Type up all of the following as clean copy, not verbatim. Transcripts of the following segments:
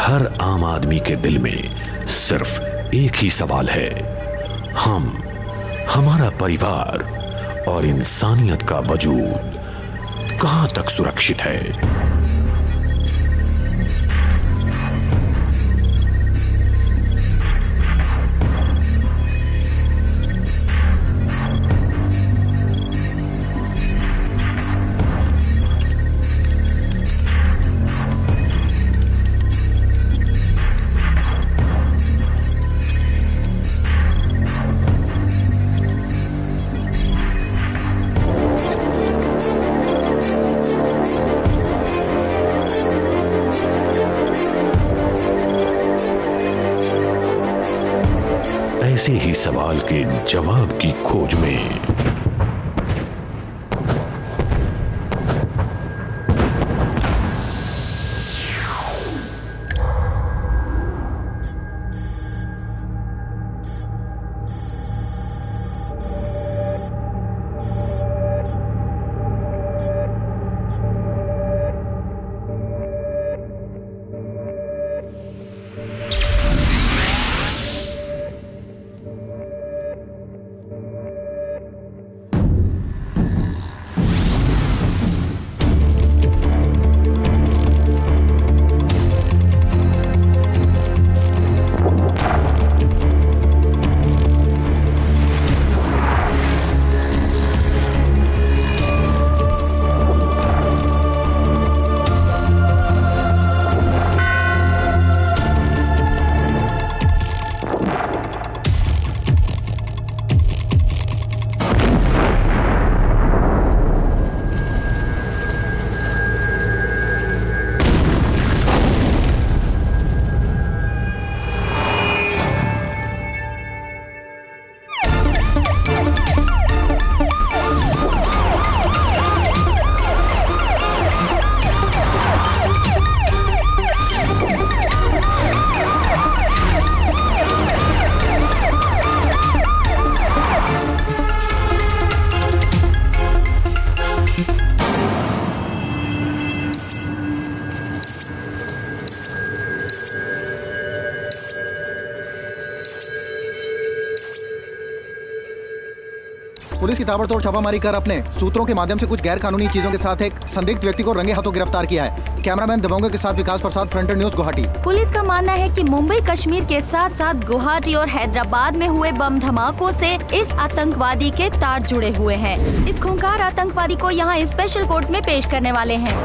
हर आम आदमी के दिल में सिर्फ एक ही सवाल है, हमारा परिवार और इंसानियत का वजूद कहां तक सुरक्षित है। ऐसे ही सवाल के जवाब की खोज में पुलिस की ताबड़तोड़ छापामारी कर अपने सूत्रों के माध्यम से कुछ गैर कानूनी चीजों के साथ एक संदिग्ध व्यक्ति को रंगे हाथों गिरफ्तार किया है। कैमरामैन दबोंगे के साथ विकास प्रसाद, फ्रंटेड न्यूज, गुवाहाटी। पुलिस का मानना है कि मुंबई कश्मीर के साथ साथ गुवाहाटी और हैदराबाद में हुए बम धमाकों से इस आतंकवादी के तार जुड़े हुए हैं। इस खूंखार आतंकवादी को यहाँ स्पेशल कोर्ट में पेश करने वाले हैं।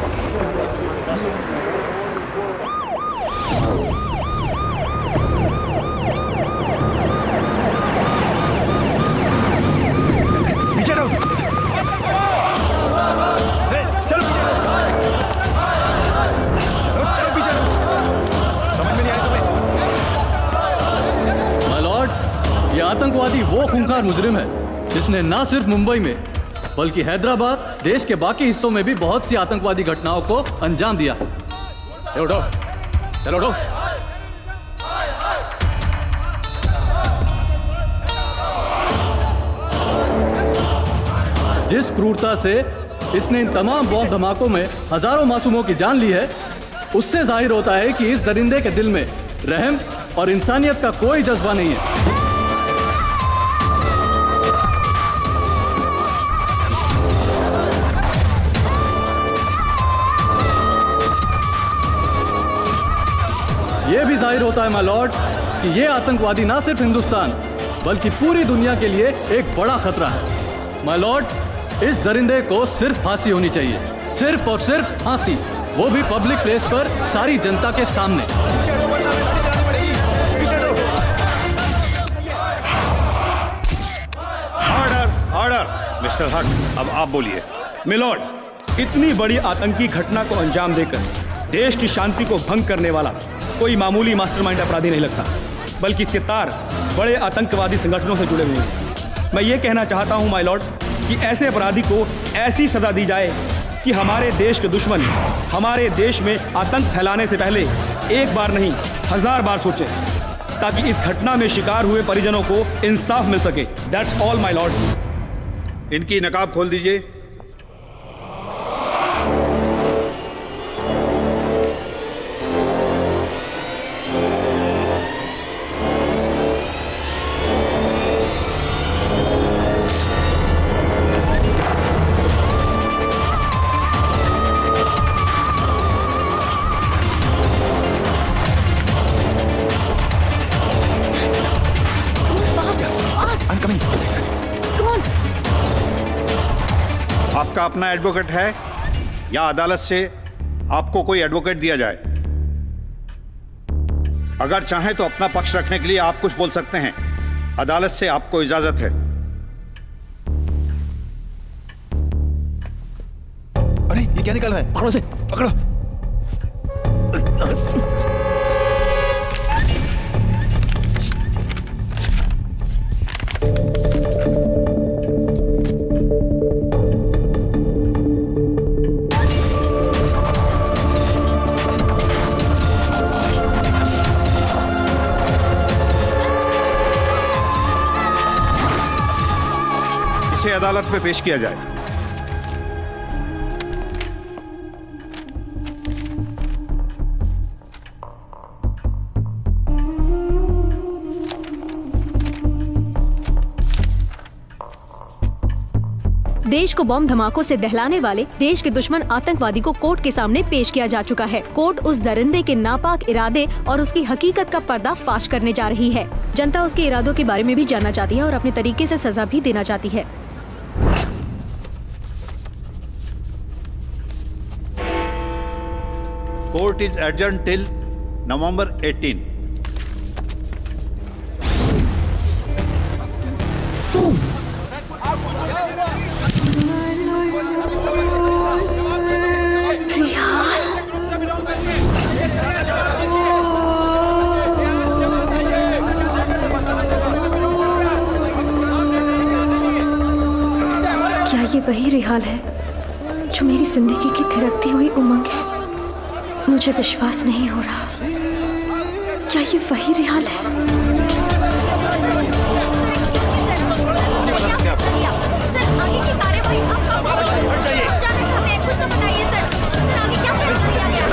आतंकवादी वो खूंखार मुजरिम है जिसने न सिर्फ मुंबई में बल्कि हैदराबाद, देश के बाकी हिस्सों में भी बहुत सी आतंकवादी घटनाओं को अंजाम दिया। उठो, चलो उठो। जिस क्रूरता से इसने इन तमाम बॉम्ब धमाकों में हजारों मासूमों की जान ली है, उससे जाहिर होता है कि इस दरिंदे के दिल में रहम और इंसानियत का कोई जज्बा नहीं है। यह भी जाहिर होता है माय लॉर्ड कि यह आतंकवादी ना सिर्फ हिंदुस्तान बल्कि पूरी दुनिया के लिए एक बड़ा खतरा है। माय लॉर्ड, इस दरिंदे को सिर्फ फांसी होनी चाहिए, सिर्फ और सिर्फ फांसी, वो भी पब्लिक प्लेस पर सारी जनता के सामने। Order, order. मिस्टर हक, अब आप बोलिए। मिलॉर्ड, इतनी बड़ी आतंकी घटना को अंजाम देकर देश की शांति को भंग करने वाला कोई मामूली मास्टरमाइंड अपराधी नहीं लगता, बल्कि इसके तार बड़े आतंकवादी संगठनों से जुड़े हुए हैं। मैं ये कहना चाहता हूं माय लॉर्ड कि ऐसे अपराधी को ऐसी सजा दी जाए कि हमारे देश के दुश्मन हमारे देश में आतंक फैलाने से पहले एक बार नहीं 1000 बार सोचें, ताकि इस घटना में शिकार हुए परिजनों को इंसाफ मिल सके। That's all my Lord. इनकी नकाब खोल दीजिए। आपका अपना एडवोकेट है या अदालत से आपको कोई एडवोकेट दिया जाए? अगर चाहें तो अपना पक्ष रखने के लिए आप कुछ बोल सकते हैं। अदालत से आपको इजाजत है। अरे ये क्या निकल रहा है? पकड़ो से, पकड़ो। इसे अदालत में पेश किया जाए। देश को बम धमाकों से दहलाने वाले देश के दुश्मन आतंकवादी को कोर्ट के सामने पेश किया जा चुका है। कोर्ट उस दरिंदे के नापाक इरादे और उसकी हकीकत का पर्दा फाश करने जा रही है। जनता उसके इरादों के बारे में भी जानना चाहती है और अपने तरीके से सजा भी देना चाहती है। कोर्ट इज एडजर्न टिल नवंबर 18। क्या ये वही रिहाल है जो मेरी जिंदगी की थिरकती हुई उमंग है? मुझे विश्वास नहीं हो रहा। क्या ये वही रिहाल है? सर आगे की कार्यवाही अब जाना चाहते हैं, कुछ तो बताइए सर। सर आगे क्या फैसला लिया गया?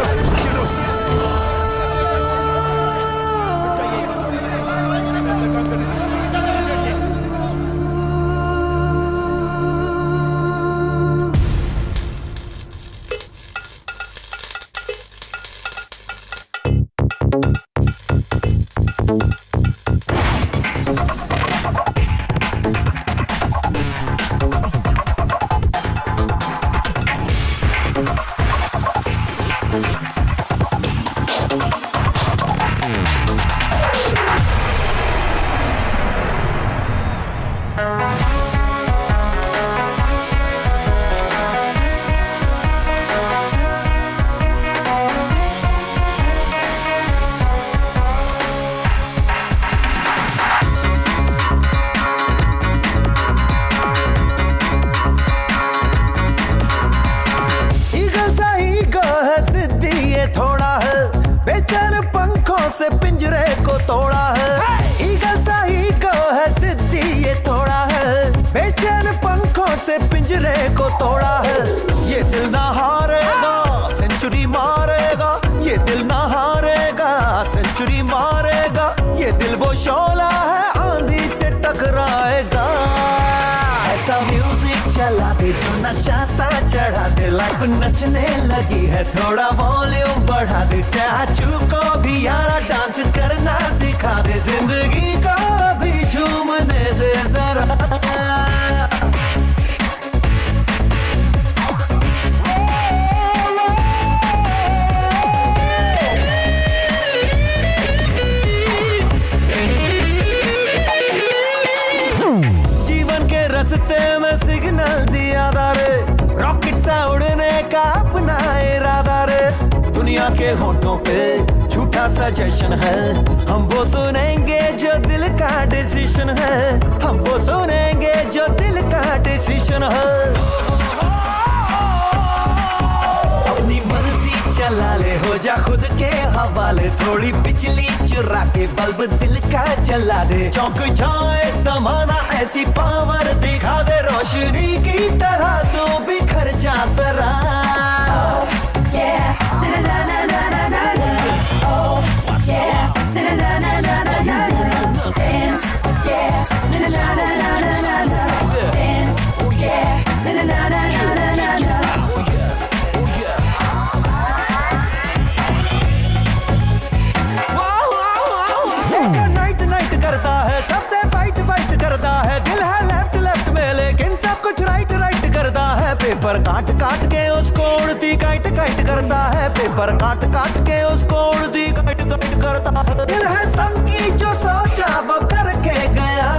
से पिंजरे को तोड़ा है। ईगल सा ईगो है सिद्धि ये थोड़ा है। बेचैन पंखों से पिंजरे को तोड़ा है। ये दिल ना हारेगा, सेंचुरी मारेगा। ये दिल ना हारेगा, सेंचुरी मारेगा। ये दिल वो शोला है, आंधी से टकराएगा। ऐसा म्यूजिक चला दे जो नशा सा चढ़ा दे। लाइफ नचने लगी है, थोड़ा वॉल्यूम बढ़ा दे। स्टैचू को भी यारा डांस करना सिखा दे। जिंदगी को भी झूमने दे जरा। जीवन के रास्ते में सिग्नल ज्यादा रे। रॉकेट सा उड़ने का अपना इरादा रे। दुनिया के होठों पे झूठा सजेशन है। हम वो सुनेंगे जो दिल का डिसीजन है। हम वो सुनेंगे जो दिल का डिसीजन है। अपनी मर्जी चला ले, हो जा खुद के हवाले। थोड़ी बिजली चुरा के बल्ब दिल का जला दे। चौंक जाए समाना, ऐसी पावर दिखा दे। रोशनी की तरह तू बिखर जा जरा। नाइट नाइट करता है, सबसे फाइट फाइट करता है। दिल है लेफ्ट लेफ्ट में, लेकिन सब कुछ राइट राइट करता है। पेपर काट काट के उसको उड़ती काट काट करता है, पेपर काट काट के उसको उड़ती काट काट करता है। दिल है संग की जो सोचा वो करके गया,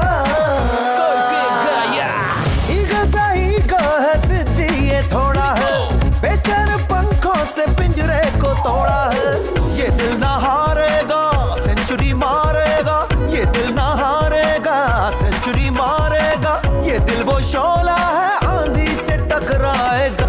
ईगल सा ईगो है सिद्धि ये थोड़ा है, बेचैन पंखों से पिंजरे को तोड़ा है। ये दिल ना हारेगा सेंचुरी मारेगा, ये दिल ना हारेगा सेंचुरी मारेगा, ये दिल वो शोला है आंधी से टकराएगा।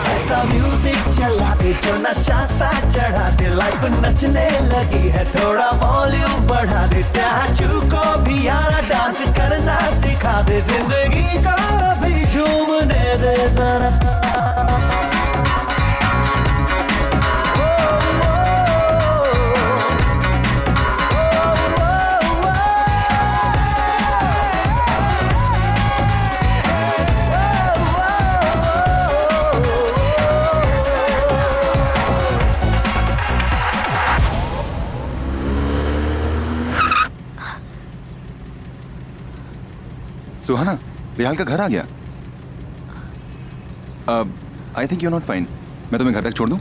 ऐसा म्यूजिक चला दे जो नशा सा चढ़ा दे, लाइफ नचने लगी है थोड़ा वॉल्यूम बढ़ा दे, स्टैचू को भी यारा डांस करना सिखा दे, जिंदगी का भी झूमने दे जरा। सुहाना, रिहाल का घर आ गया। I think you are not fine. मैं तुम्हें घर तक छोड़ दूं?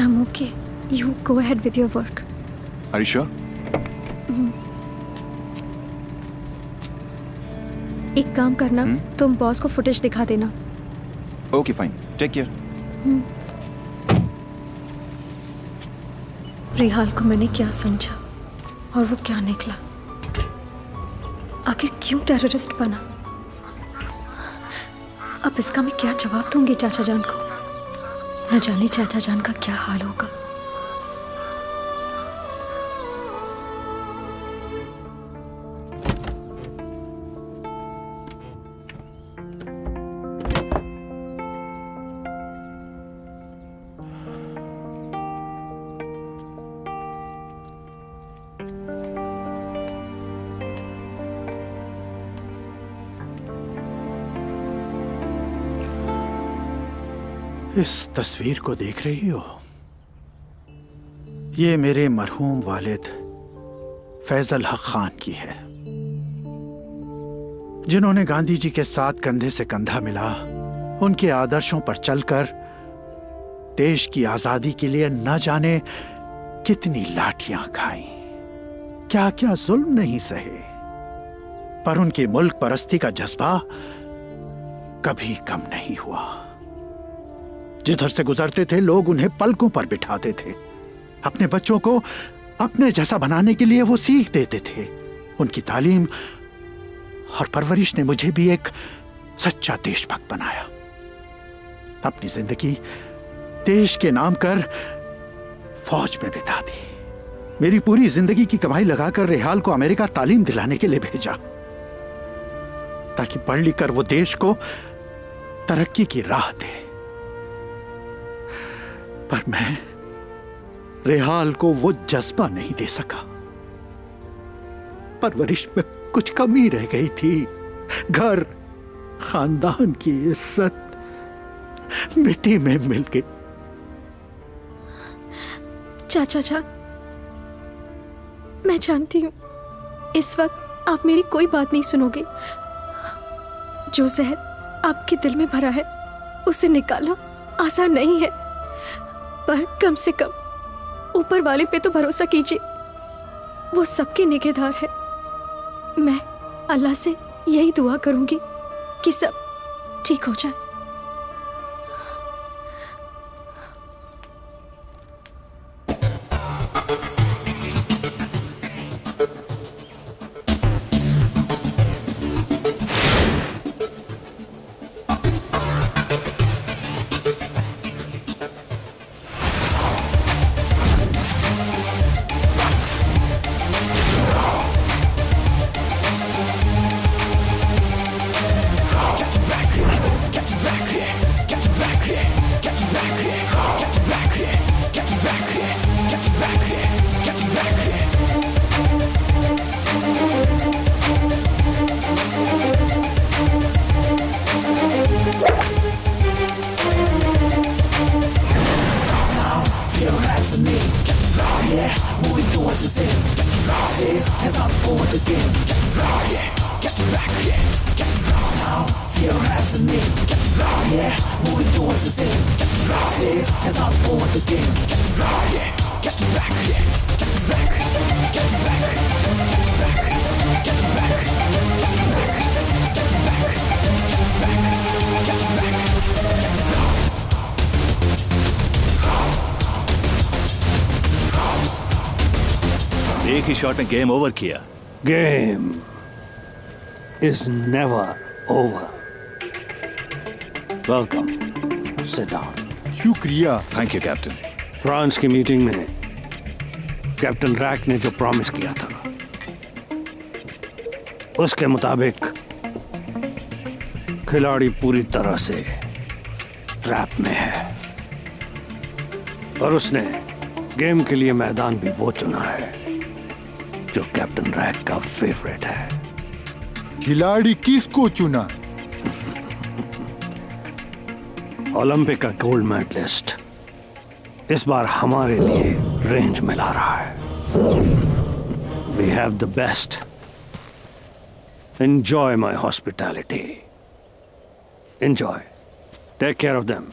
I'm okay. You go ahead with your work. Are you sure? एक काम करना, तुम बॉस को फुटेज दिखा देना। Okay fine, take care. Rihal को मैंने क्या समझा और वो क्या निकला, आखिर क्यों टेररिस्ट बना। अब इसका मैं क्या जवाब दूंगी चाचा जान को, न जाने चाचा जान का क्या हाल होगा। इस तस्वीर को देख रही हो? ये मेरे मरहूम वालिद फैजल हक खान की है, जिन्होंने गांधी जी के साथ कंधे से कंधा मिला, उनके आदर्शों पर चलकर देश की आजादी के लिए न जाने कितनी लाठियां खाई, क्या क्या जुल्म नहीं सहे, पर उनकी मुल्क परस्ती का जज्बा कभी कम नहीं हुआ। जिधर से गुजरते थे लोग उन्हें पलकों पर बिठाते थे, अपने बच्चों को अपने जैसा बनाने के लिए वो सीख देते थे। उनकी तालीम और परवरिश ने मुझे भी एक सच्चा देशभक्त बनाया। अपनी जिंदगी देश के नाम कर फौज में बिता दी। मेरी पूरी जिंदगी की कमाई लगाकर रिहाल को अमेरिका तालीम दिलाने के लिए भेजा, ताकि पढ़ लिख कर वो देश को तरक्की की राह दे। पर मैं रिहाल को वो जज्बा नहीं दे सका। परवरिश में कुछ कमी रह गई थी। घर, खानदान की इज्जत मिट्टी में मिल गई। चाचा जान, मैं जानती हूँ इस वक्त आप मेरी कोई बात नहीं सुनोगे। जो जहर आपके दिल में भरा है उसे निकालना आसान नहीं है, पर कम से कम ऊपर वाले पे तो भरोसा कीजिए, वो सबके निगहदार है। मैं अल्लाह से यही दुआ करूंगी कि सब ठीक हो जाए। एक ही शॉट में गेम ओवर किया। Game is never over. Welcome. Sit down. शुक्रिया। Thank you captain. फ्रांस की मीटिंग में कैप्टन रैक ने जो प्रॉमिस किया था उसके मुताबिक खिलाड़ी पूरी तरह से ट्रैप में है और उसने गेम के लिए मैदान भी वो चुना है जो कैप्टन रैक का फेवरेट है। खिलाड़ी किसको चुना? ओलंपिक का गोल्ड मेडलिस्ट इस बार हमारे लिए रेंज में ला रहा है। We have the best. Enjoy my hospitality. Enjoy. Take care of them.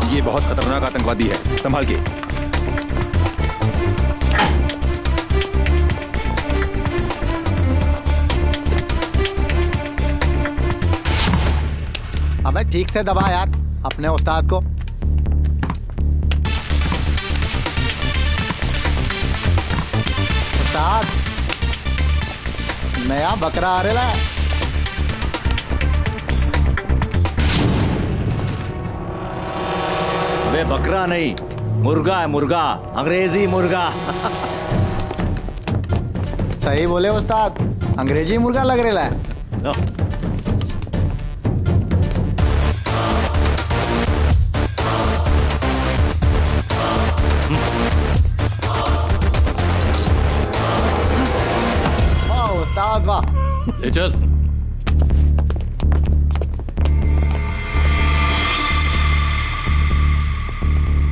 ये बहुत खतरनाक आतंकवादी है, संभाल के। अबे ठीक से दबा यार अपने उस्ताद को। उस्ताद नया बकरा आ रहा है। वे बकरा नहीं, मुर्गा है, मुर्गा, अंग्रेजी मुर्गा। सही बोले उस्ताद, अंग्रेजी मुर्गा लग रहा है। वाह उस्ताद वाह। ले चल।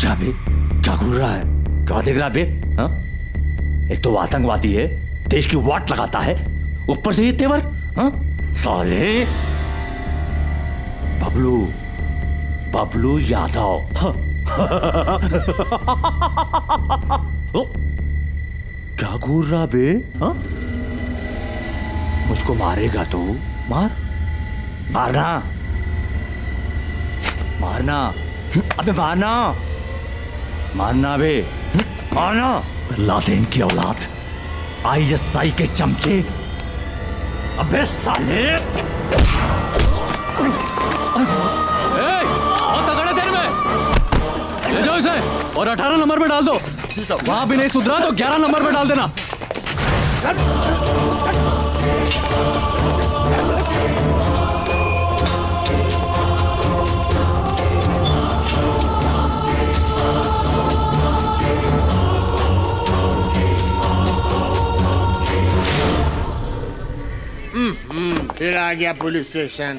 क्या बे? क्या घूर रहा है? क्या देख रहा है बे? हाँ? एक तो आतंकवादी है, देश की वाट लगाता है, ऊपर से ये तेवर। हाँ? साले बबलू, बबलू यादव। क्या घूर रहा बे? हाँ? मुझको मारेगा तो मार, मारना, मारना, अबे मारना, मारना बे, मारना। लादेन की औलाद, ISI के चमचे, अबे साले। बहुत तगड़ा देर में ले जाओ इसे और 18 नंबर पे डाल दो। वहां भी नहीं सुधरा तो 11 नंबर पे डाल देना। फिर आ गया पुलिस स्टेशन।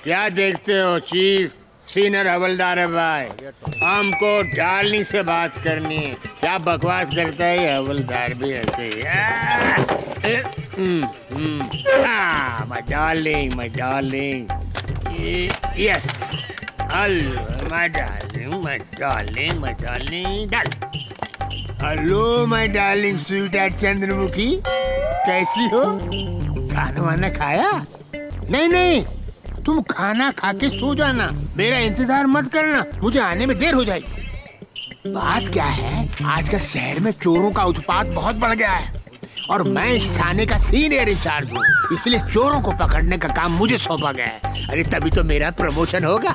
क्या देखते हो चीफ? सीनियर हवलदार है भाई, हमको डार्लिंग से बात करनी है। क्या बकवास करता है ये हवलदार भी ऐसे ही। My darling, my darling, yes, hello my darling, my darling, my darling, hello my darling, sweetheart Chandramukhi, कैसी हो? खाना वाना खाया? नहीं नहीं, तुम खाना खा के सो जाना, मेरा इंतजार मत करना, मुझे आने में देर हो जाएगी। बात क्या है, आजकल शहर में चोरों का उत्पात बहुत बढ़ गया है और मैं इस थाने का सीनियर इंचार्ज हूँ, इसलिए चोरों को पकड़ने का काम मुझे सौंपा गया है। अरे तभी तो मेरा प्रमोशन होगा।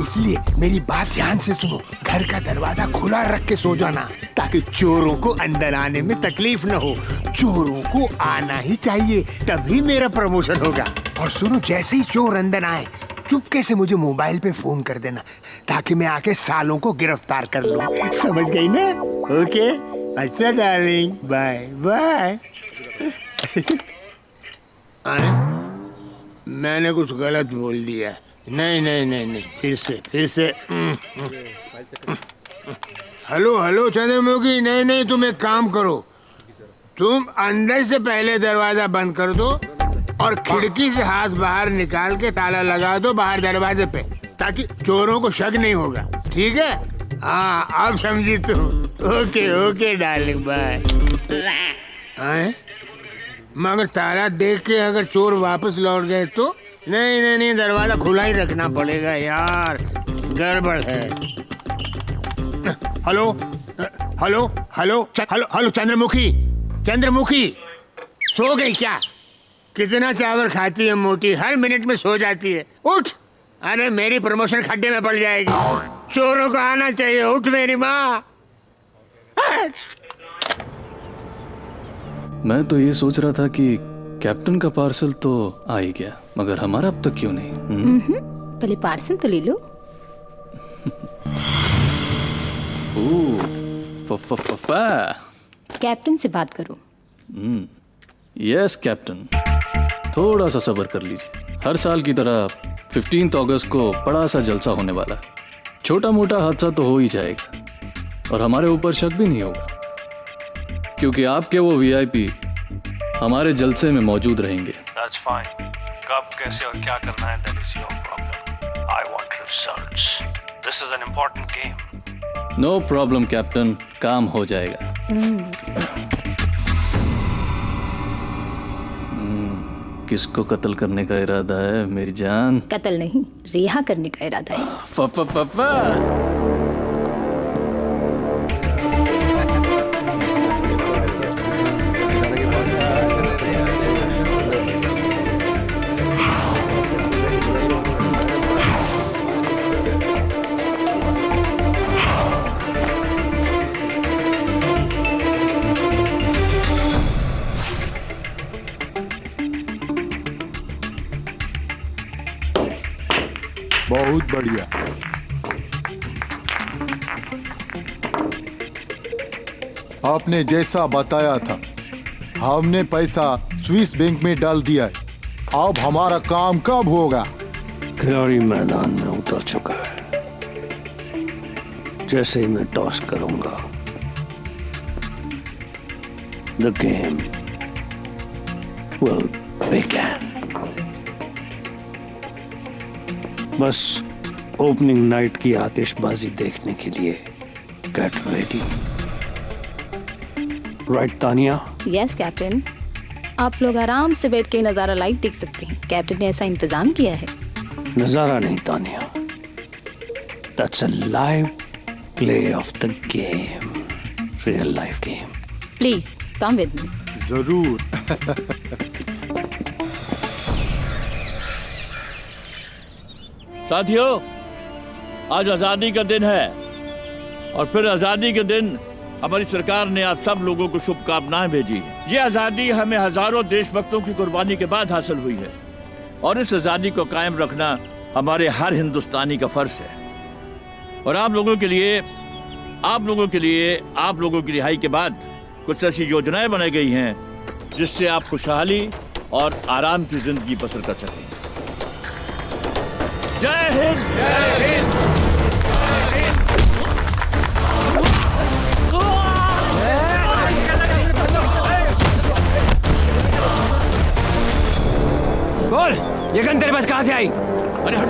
इसलिए मेरी बात ध्यान से सुनो, घर का दरवाजा खुला रख के सो जाना ताकि चोरों को अंदर आने में तकलीफ न हो। चोरों को आना ही चाहिए, तभी मेरा प्रमोशन होगा। और सुनो, जैसे ही चोर अंदर आए चुपके से मुझे मोबाइल पे फोन कर देना ताकि मैं आके सालों को गिरफ्तार कर लूं। समझ गई ना? ओके, अच्छा डार्लिंग, बाय बाय। मैंने कुछ गलत बोल दिया। नहीं नहीं नहीं नहीं, फिर से। हेलो हेलो चंद्रमुखी, नहीं नहीं, तुम एक काम करो, तुम अंदर से पहले दरवाजा बंद कर दो और खिड़की से हाथ बाहर निकाल के ताला लगा दो बाहर दरवाजे पे, ताकि चोरों को शक नहीं होगा। ठीक है? हाँ, अब समझी तुम। Okay okay darling, bye. मगर ताला देख के अगर चोर वापस लौट गए तो? नहीं नहीं नहीं, दरवाजा खुला ही रखना पड़ेगा यार, गड़बड़ है। Hello hello hello hello hello Chandramukhi, Chandramukhi सो गई क्या? कितना चावल खाती है मोटी, हर मिनट में सो जाती है। उठ, अरे मेरी प्रमोशन खड्डे में पड़ जाएगी। चोरों को आना चाहिए, उठ मेरी माँ। मैं तो ये सोच रहा था कि कैप्टन का पार्सल तो आ ही गया, मगर हमारा अब तक क्यों नहीं? पहले पार्सल तो ले लो। कैप्टन से बात करो। यस कैप्टन, थोड़ा सा सब्र कर लीजिए। हर साल की तरह 15 अगस्त को बड़ा सा जलसा होने वाला है। छोटा मोटा हादसा तो हो ही जाएगा और हमारे ऊपर शक भी नहीं होगा, क्योंकि आपके वो वीआईपी हमारे जलसे में मौजूद रहेंगे। That's fine. कब, कैसे और क्या करना है, that is your problem. I want results. This is an important game. No problem captain, काम हो जाएगा। किसको कत्ल करने का इरादा है मेरी जान? कत्ल नहीं, रिहा करने का इरादा है। बहुत बढ़िया। आपने जैसा बताया था, हमने पैसा स्विस बैंक में डाल दिया है। अब हमारा काम कब होगा? खिलाड़ी मैदान में उतर चुका है। जैसे ही मैं टॉस करूंगा, द गेम विल बिगिन। बस ओपनिंग नाइट की आतिशबाजी देखने के लिए get ready. Right Tania? Yes captain, आप लोग आराम से बैठ के नजारा लाइव देख सकते हैं। कैप्टन ने ऐसा इंतजाम किया है। नजारा नहीं Tania, that's a live play of the game, real life game. Please come with me. जरूर। साथियों, आज आजादी का दिन है और फिर आजादी के दिन हमारी सरकार ने आप सब लोगों को शुभकामनाएं भेजी हैं। ये आजादी हमें हजारों देशभक्तों की कुर्बानी के बाद हासिल हुई है और इस आजादी को कायम रखना हमारे हर हिंदुस्तानी का फर्ज है। और आप लोगों के लिए रिहाई के बाद कुछ ऐसी योजनाएं बनाई गई हैं जिससे आप खुशहाली और आराम की जिंदगी बसर कर सकें। जय हिंद, जय हिंद, बोल, ये गन तेरे पास कहां से आई? अरे हट।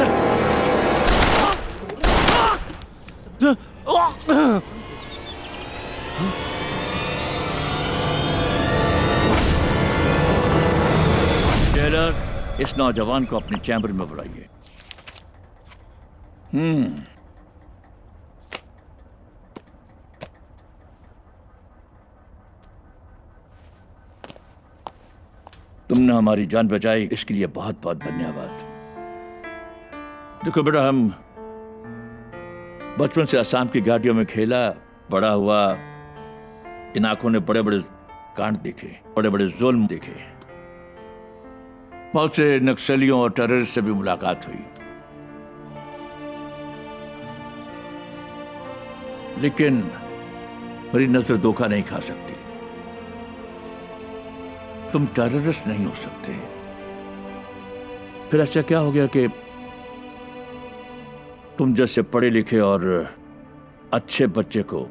टेलर, इस नौजवान को अपने चैम्बर में बुलाइए। तुमने हमारी जान बचाई, इसके लिए बहुत बहुत धन्यवाद। देखो बेटा, हम बचपन से असम की घाटियों में खेला बड़ा हुआ। इन आंखों ने बड़े बड़े कांड देखे, बड़े बड़े जुल्म देखे। बहुत से नक्सलियों और टेररिस्ट से भी मुलाकात हुई, लेकिन मेरी नजर धोखा नहीं खा सकती। तुम टेररिस्ट नहीं हो सकते। फिर ऐसा क्या हो गया कि तुम जैसे पढ़े लिखे और अच्छे बच्चे को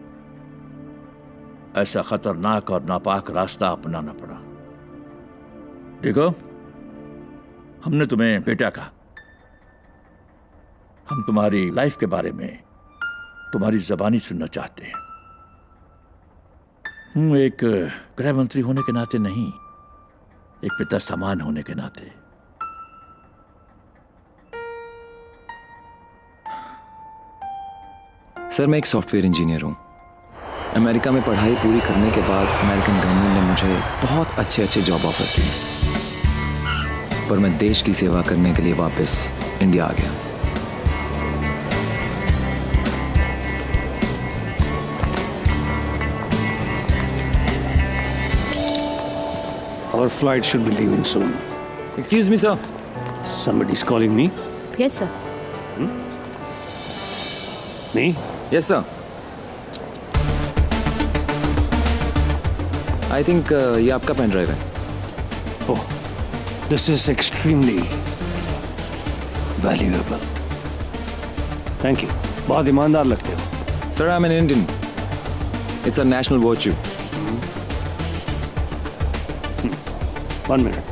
ऐसा खतरनाक और नापाक रास्ता अपनाना पड़ा? देखो, हमने तुम्हें बेटा कहा। हम तुम्हारी लाइफ के बारे में तुम्हारी जबानी सुनना चाहते हैं। एक गृह मंत्री होने के नाते नहीं, एक पिता समान होने के नाते। सर, मैं एक सॉफ्टवेयर इंजीनियर हूँ। अमेरिका में पढ़ाई पूरी करने के बाद अमेरिकन गवर्नमेंट ने मुझे बहुत अच्छे अच्छे जॉब ऑफर दिए, पर मैं देश की सेवा करने के लिए वापस इंडिया आ गया। Our flight should be leaving soon. Excuse me, sir. Somebody's calling me. Yes, sir. Me? Yes, sir. I think ये आपका पेन ड्राइव है। Oh, this is extremely valuable. Thank you. बहुत ईमानदार लगते हो। Sir, I'm an Indian. It's a national virtue. 1 minute.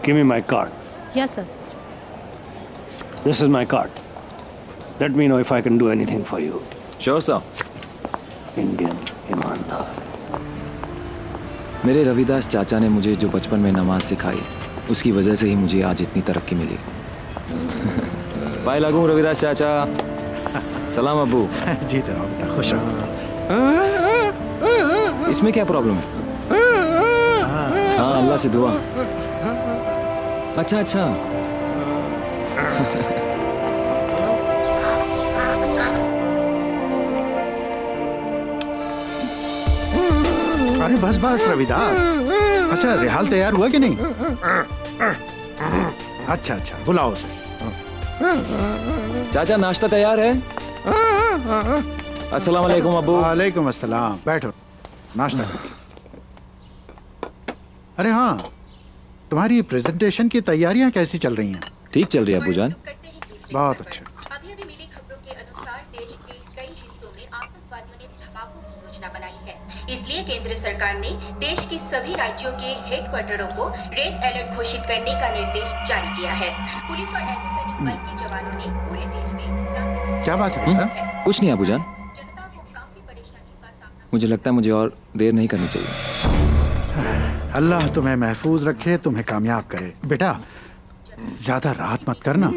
Give me my card. Yes, sir. This is my card. Let me know if I can do anything for you. Sure, sir. Indian ईमानदार। मेरे रविदास चाचा ने मुझे जो बचपन में नमाज सिखाई, उसकी वजह से ही मुझे आज इतनी तरक्की मिली। पाए लागू रविदास चाचा। सलाम अब्बू। जीते रहो बेटा, खुश रहो। इसमें क्या प्रॉब्लम है? हाँ, अल्लाह से दुआ। अच्छा अच्छा। अरे बस बस रविदास। अच्छा, रिहाल तैयार हुआ कि नहीं? अच्छा अच्छा, बुलाओ उसे। चाचा, नाश्ता तैयार है? अस्सलाम वालेकुम अब्बू। वालेकुम अस्सलाम। बैठो, नाश्ता करो। अरे हाँ, तुम्हारी प्रेजेंटेशन की तैयारियां कैसी चल रही हैं? ठीक चल रही है अब्बू जान। बहुत अच्छा। अभी अभी मिली खबरों के अनुसार देश के कई हिस्सों में आतंकवादियों ने धमाकों की योजना बनाई है। इसलिए केंद्र सरकार ने देश के सभी राज्यों के हेडक्वार्टरों को रेड अलर्ट घोषित करने का निर्देश जारी किया है। पुलिस और अर्धसैनिक बल के जवानों ने पूरे देश में क्या बात है? कुछ नहीं अब्बू जान। मुझे लगता है मुझे और देर नहीं करनी चाहिए। अल्लाह तुम्हें महफूज रखे, तुम्हें कामयाब करे। बेटा, ज्यादा रात मत करना,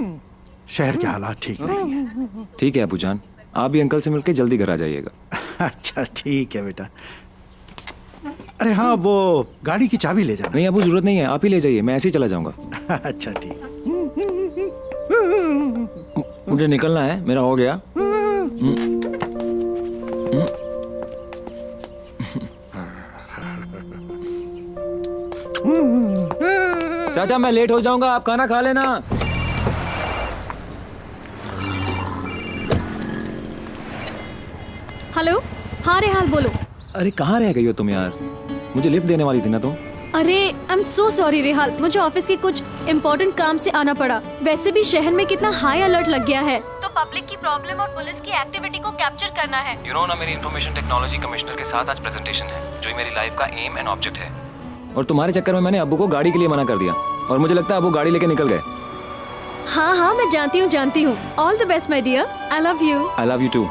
शहर के हालात ठीक नहीं है। ठीक है अब्बू जान, आप भी अंकल से मिलकर जल्दी घर आ जाइएगा। अच्छा ठीक है बेटा। अरे हाँ, वो गाड़ी की चाबी ले जाना। नहीं अब्बू, जरूरत नहीं है, आप ही ले जाइए, मैं ऐसे ही चला जाऊंगा। अच्छा ठीक। मुझे निकलना है, मेरा हो गया। चाचा, मैं लेट हो जाऊंगा, आप खाना खा लेना। हेलो, हाँ रेहाल बोलो। अरे कहाँ रह गई हो तुम यार? मुझे लिफ्ट देने वाली थी ना तुम। अरे I am so sorry Rehal, मुझे ऑफिस के कुछ इम्पोर्टेंट काम से आना पड़ा। वैसे भी शहर में कितना हाई अलर्ट लग गया है, तो पब्लिक की प्रॉब्लम और पुलिस की एक्टिविटी को कैप्चर करना है। यू नो ना, मेरी इंफॉर्मेशन टेक्नोलॉजी कमिश्नर के साथ आज प्रेजेंटेशन है, जो मेरी लाइफ का एम एंड ऑब्जेक्ट है। और तुम्हारे चक्कर में मैंने अब्बू को गाड़ी के लिए मना कर दिया, और मुझे लगता है अब्बू गाड़ी लेके निकल गए। हाँ हाँ, मैं जानती हूँ। All the best my dear, I love you. I love you too.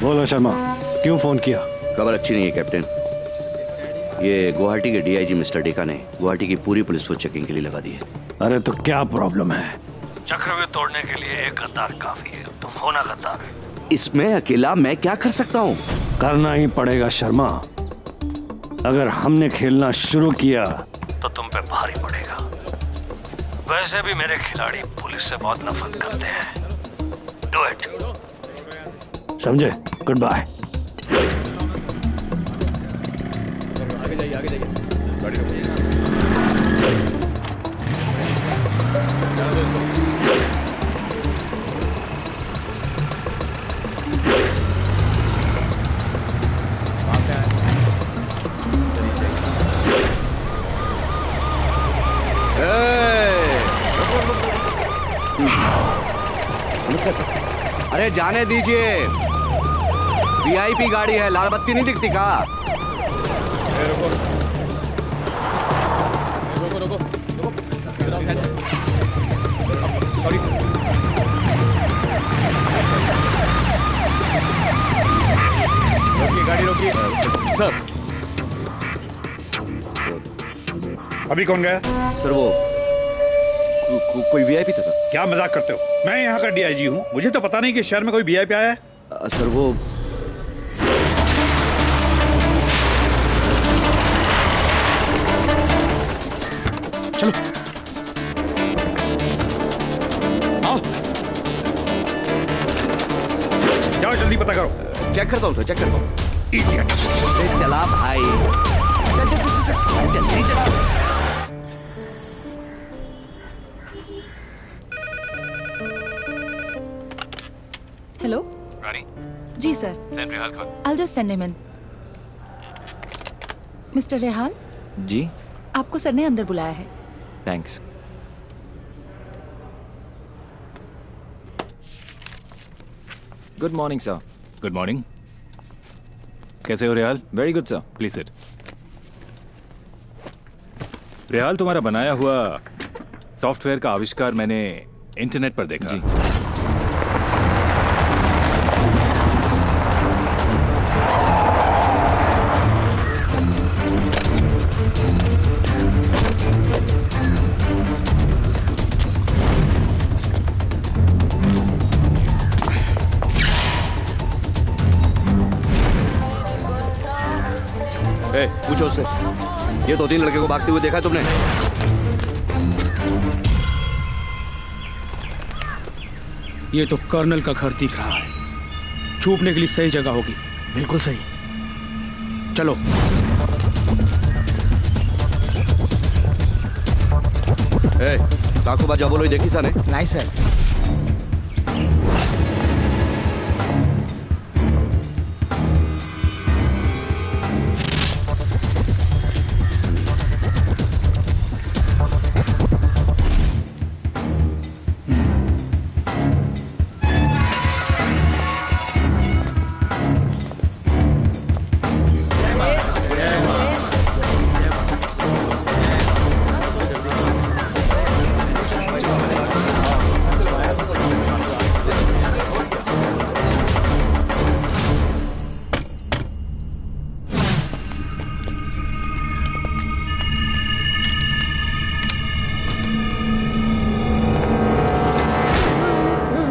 बोलो शर्मा, क्यों फोन किया? खबर अच्छी नहीं है कैप्टन। ये गुवाहाटी के डीआईजी मिस्टर डेका ने गुवाहाटी की पूरी पुलिस को चेकिंग के लिए लगा दी है। अरे तो क्या प्रॉब्लम है? चक्रव्यूह तोड़ने के लिए एक गद्दार काफी है, तुम हो ना गद्दार। इसमें अकेला मैं क्या कर सकता हूँ? करना ही पड़ेगा शर्मा। अगर हमने खेलना शुरू किया तो तुम पे भारी पड़ेगा। वैसे भी मेरे खिलाड़ी पुलिस से बहुत नफरत करते हैं। Do it. समझे? Goodbye. आगे जाइए, आगे जाइए। गाड़ी रोकिए। नमस्कार सर। अरे जाने दीजिए, वीआईपी गाड़ी है, लाल बत्ती नहीं दिखती का? रोको। Sorry sir. रोकिए, गाड़ी रोकिए। सर, अभी कौन गया? सर वो कोई वीआईपी था सर। क्या मजाक करते हो? मैं यहाँ का डीआईजी हूँ, मुझे तो पता नहीं कि शहर में कोई वीआईपी आया है। सर वो चलो आओ, जाओ जल्दी पता करो। चेक करता हूँ सर, चेक करता हूँ। इडियट। चला भाई, चल जल्दी चला। हेलो रानी। जी सर। सेंड रेहाल कौन? I'll just send him in. Mister Rehal, जी आपको सर ने अंदर बुलाया है। Thanks. Good morning sir. Good morning. कैसे हो Rehal? Very good sir. Please sit. Rehal, तुम्हारा बनाया हुआ सॉफ्टवेयर का आविष्कार मैंने इंटरनेट पर देखा। जी। पूछो उससे, ये 2-3 लड़के को भागते हुए देखा तुमने? ये तो कर्नल का घर दिख रहा है। छुपने के लिए सही जगह होगी। बिल्कुल सही। चलो। काकू बाजा बोलो, देखी साने? नहीं सर।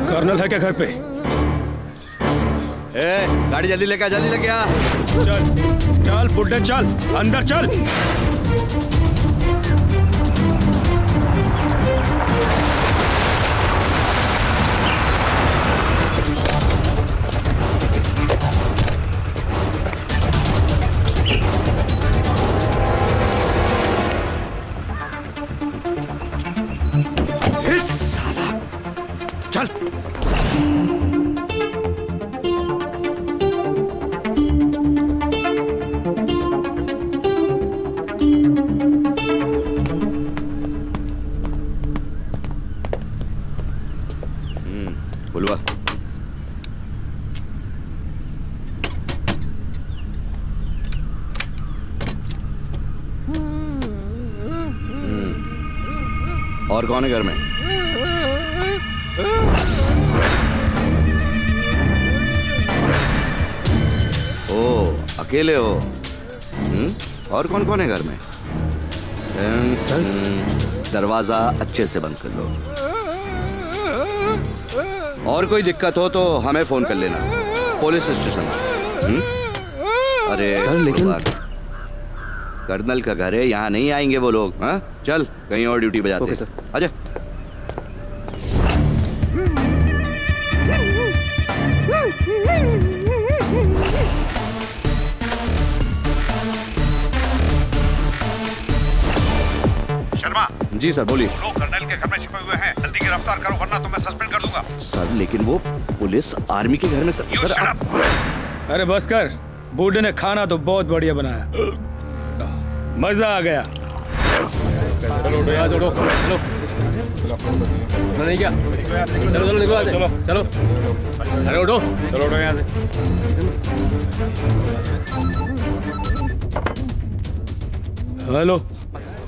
कर्नल है क्या घर पे? गाड़ी जल्दी लेके आ, जल्दी लेके आ। चल चल बुड्ढे, चल अंदर चल। साला चल। बुलवा और कौन है घर में? ओ, अकेले हो? और कौन कौन है घर में? दरवाजा अच्छे से बंद कर लो। और कोई दिक्कत हो तो हमें फोन कर लेना, पुलिस स्टेशन। अरे सर, लेकिन कर्नल का घर है, यहाँ नहीं आएंगे वो लोग। हाँ चल कहीं और ड्यूटी बजाते हैं। आजा। शर्मा। जी सर बोलिए। लोग कर्नल के घर में छिपे हुए हैं, जल्दी गिरफ्तार करो वरना तो मैं सस्पेंड कर दूंगा। सर लेकिन वो पुलिस आर्मी के घर में सर अरे बस कर, बूढ़े ने खाना तो बहुत बढ़िया बनाया, मजा आ गया। चलो यहाँ जोड़ो, चलो नहीं क्या, चलो चलो निकलो यहाँ से, चलो अरे उठो, चलो उठो यहाँ से। हेलो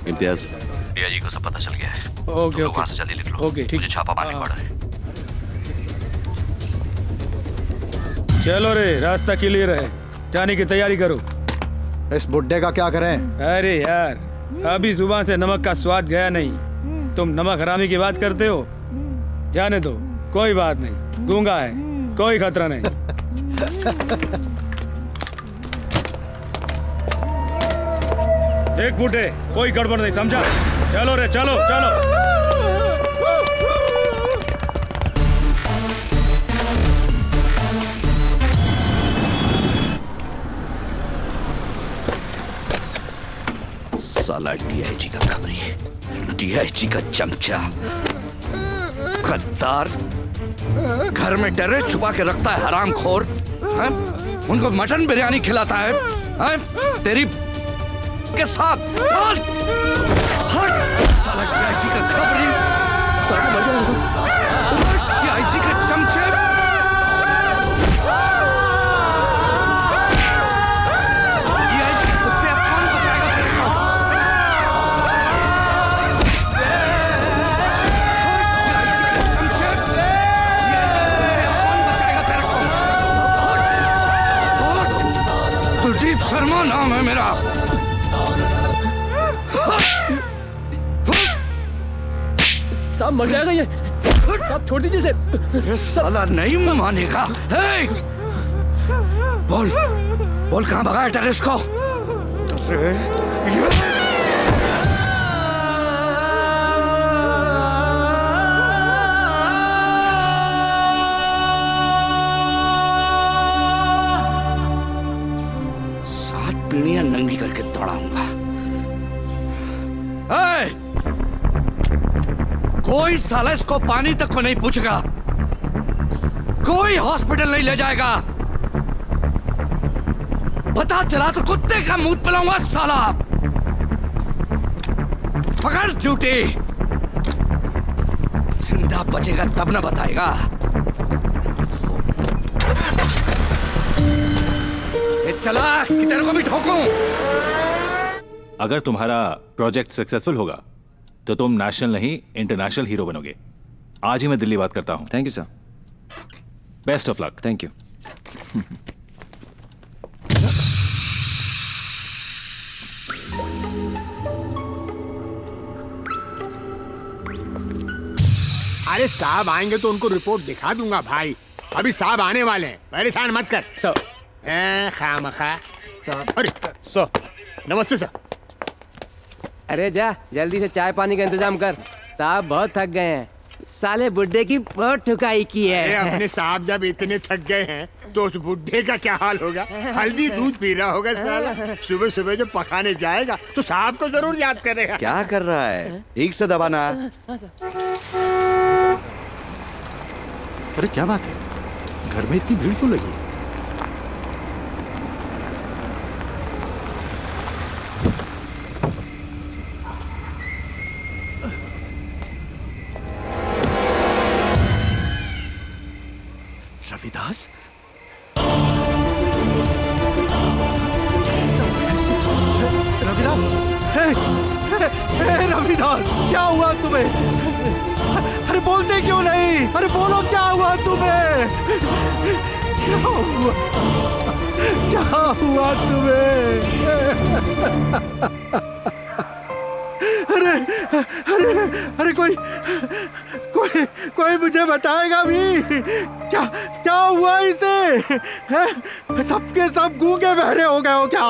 इम्तियाज, डीआईजी को सब पता चल गया है। ओके वहाँ से जल्दी निकलो। ओके ठीक। मुझे छापा मारने का ऑर्डर है। चलो रे, रास्ता क्लियर है, जाने की तैयारी करो। इस बुड्ढे का क्या करें? अरे यार, अभी जुबान से नमक का स्वाद गया नहीं, तुम नमक हरामी की बात करते हो। जाने दो, कोई बात नहीं, गूंगा है, कोई खतरा नहीं। एक बूढ़े, कोई गड़बड़ नहीं, समझा? चलो रे, चलो चलो। साला डीआईजी का खबरी, डीआईजी का चमचा, गद्दार, घर में टेरर छुपा के रखता है हरामखोर, उनको मटन बिरयानी खिलाता है, तेरी के साथ। चल साला डीआईजी का खबरी, डीआईजी के चमचे। कुलदीप शर्मा नाम है मेरा। साहब मर जाएगा ये, साहब छोड़ दीजिए इसे। साला नहीं मानेगा। बोल बोल कहाँ भगा है टेररिस्ट को? पीढ़ियां नंगी करके दौड़ाऊंगा। कोई साला इसको पानी तक को नहीं पूछेगा, कोई हॉस्पिटल नहीं ले जाएगा। पता चला तो कुत्ते का मुंह पिलाऊंगा साला। पकड़ ड्यूटी, जिंदा बचेगा तब ना बताएगा। चला कि तेरे को भी ठोकूं। अगर तुम्हारा प्रोजेक्ट सक्सेसफुल होगा तो तुम नेशनल नहीं इंटरनेशनल हीरो बनोगे। आज ही मैं दिल्ली बात करता हूं। Thank you sir. Best of luck. Thank you. अरे साहब आएंगे तो उनको रिपोर्ट दिखा दूंगा भाई, अभी साहब आने वाले हैं, परेशान मत कर। सर खामखा सर। अरे सर नमस्ते सर। अरे जा जल्दी से चाय पानी का इंतजाम कर, साहब बहुत थक गए हैं, साले बुड्ढे की बहुत ठुकाई की है। अरे अपने साहब जब इतने थक गए हैं तो उस बुड्ढे का क्या हाल होगा? हल्दी दूध पी रहा होगा साला। सुबह सुबह जब पकाने जाएगा तो साहब को जरूर याद करेगा। क्या कर रहा है? ठीक से दबाना। अरे क्या बात है, घर में इतनी भीड़ क्यों लगी? रविदास, रविदास क्या हुआ तुम्हें? अरे बोलते क्यों नहीं? अरे बोलो क्या हुआ तुम्हें? क्या हुआ तुम्हें? अरे अरे अरे कोई कोई मुझे बताएगा भी क्या क्या हुआ इसे? हैं? सबके सब गूंगे बहरे हो गए हो क्या?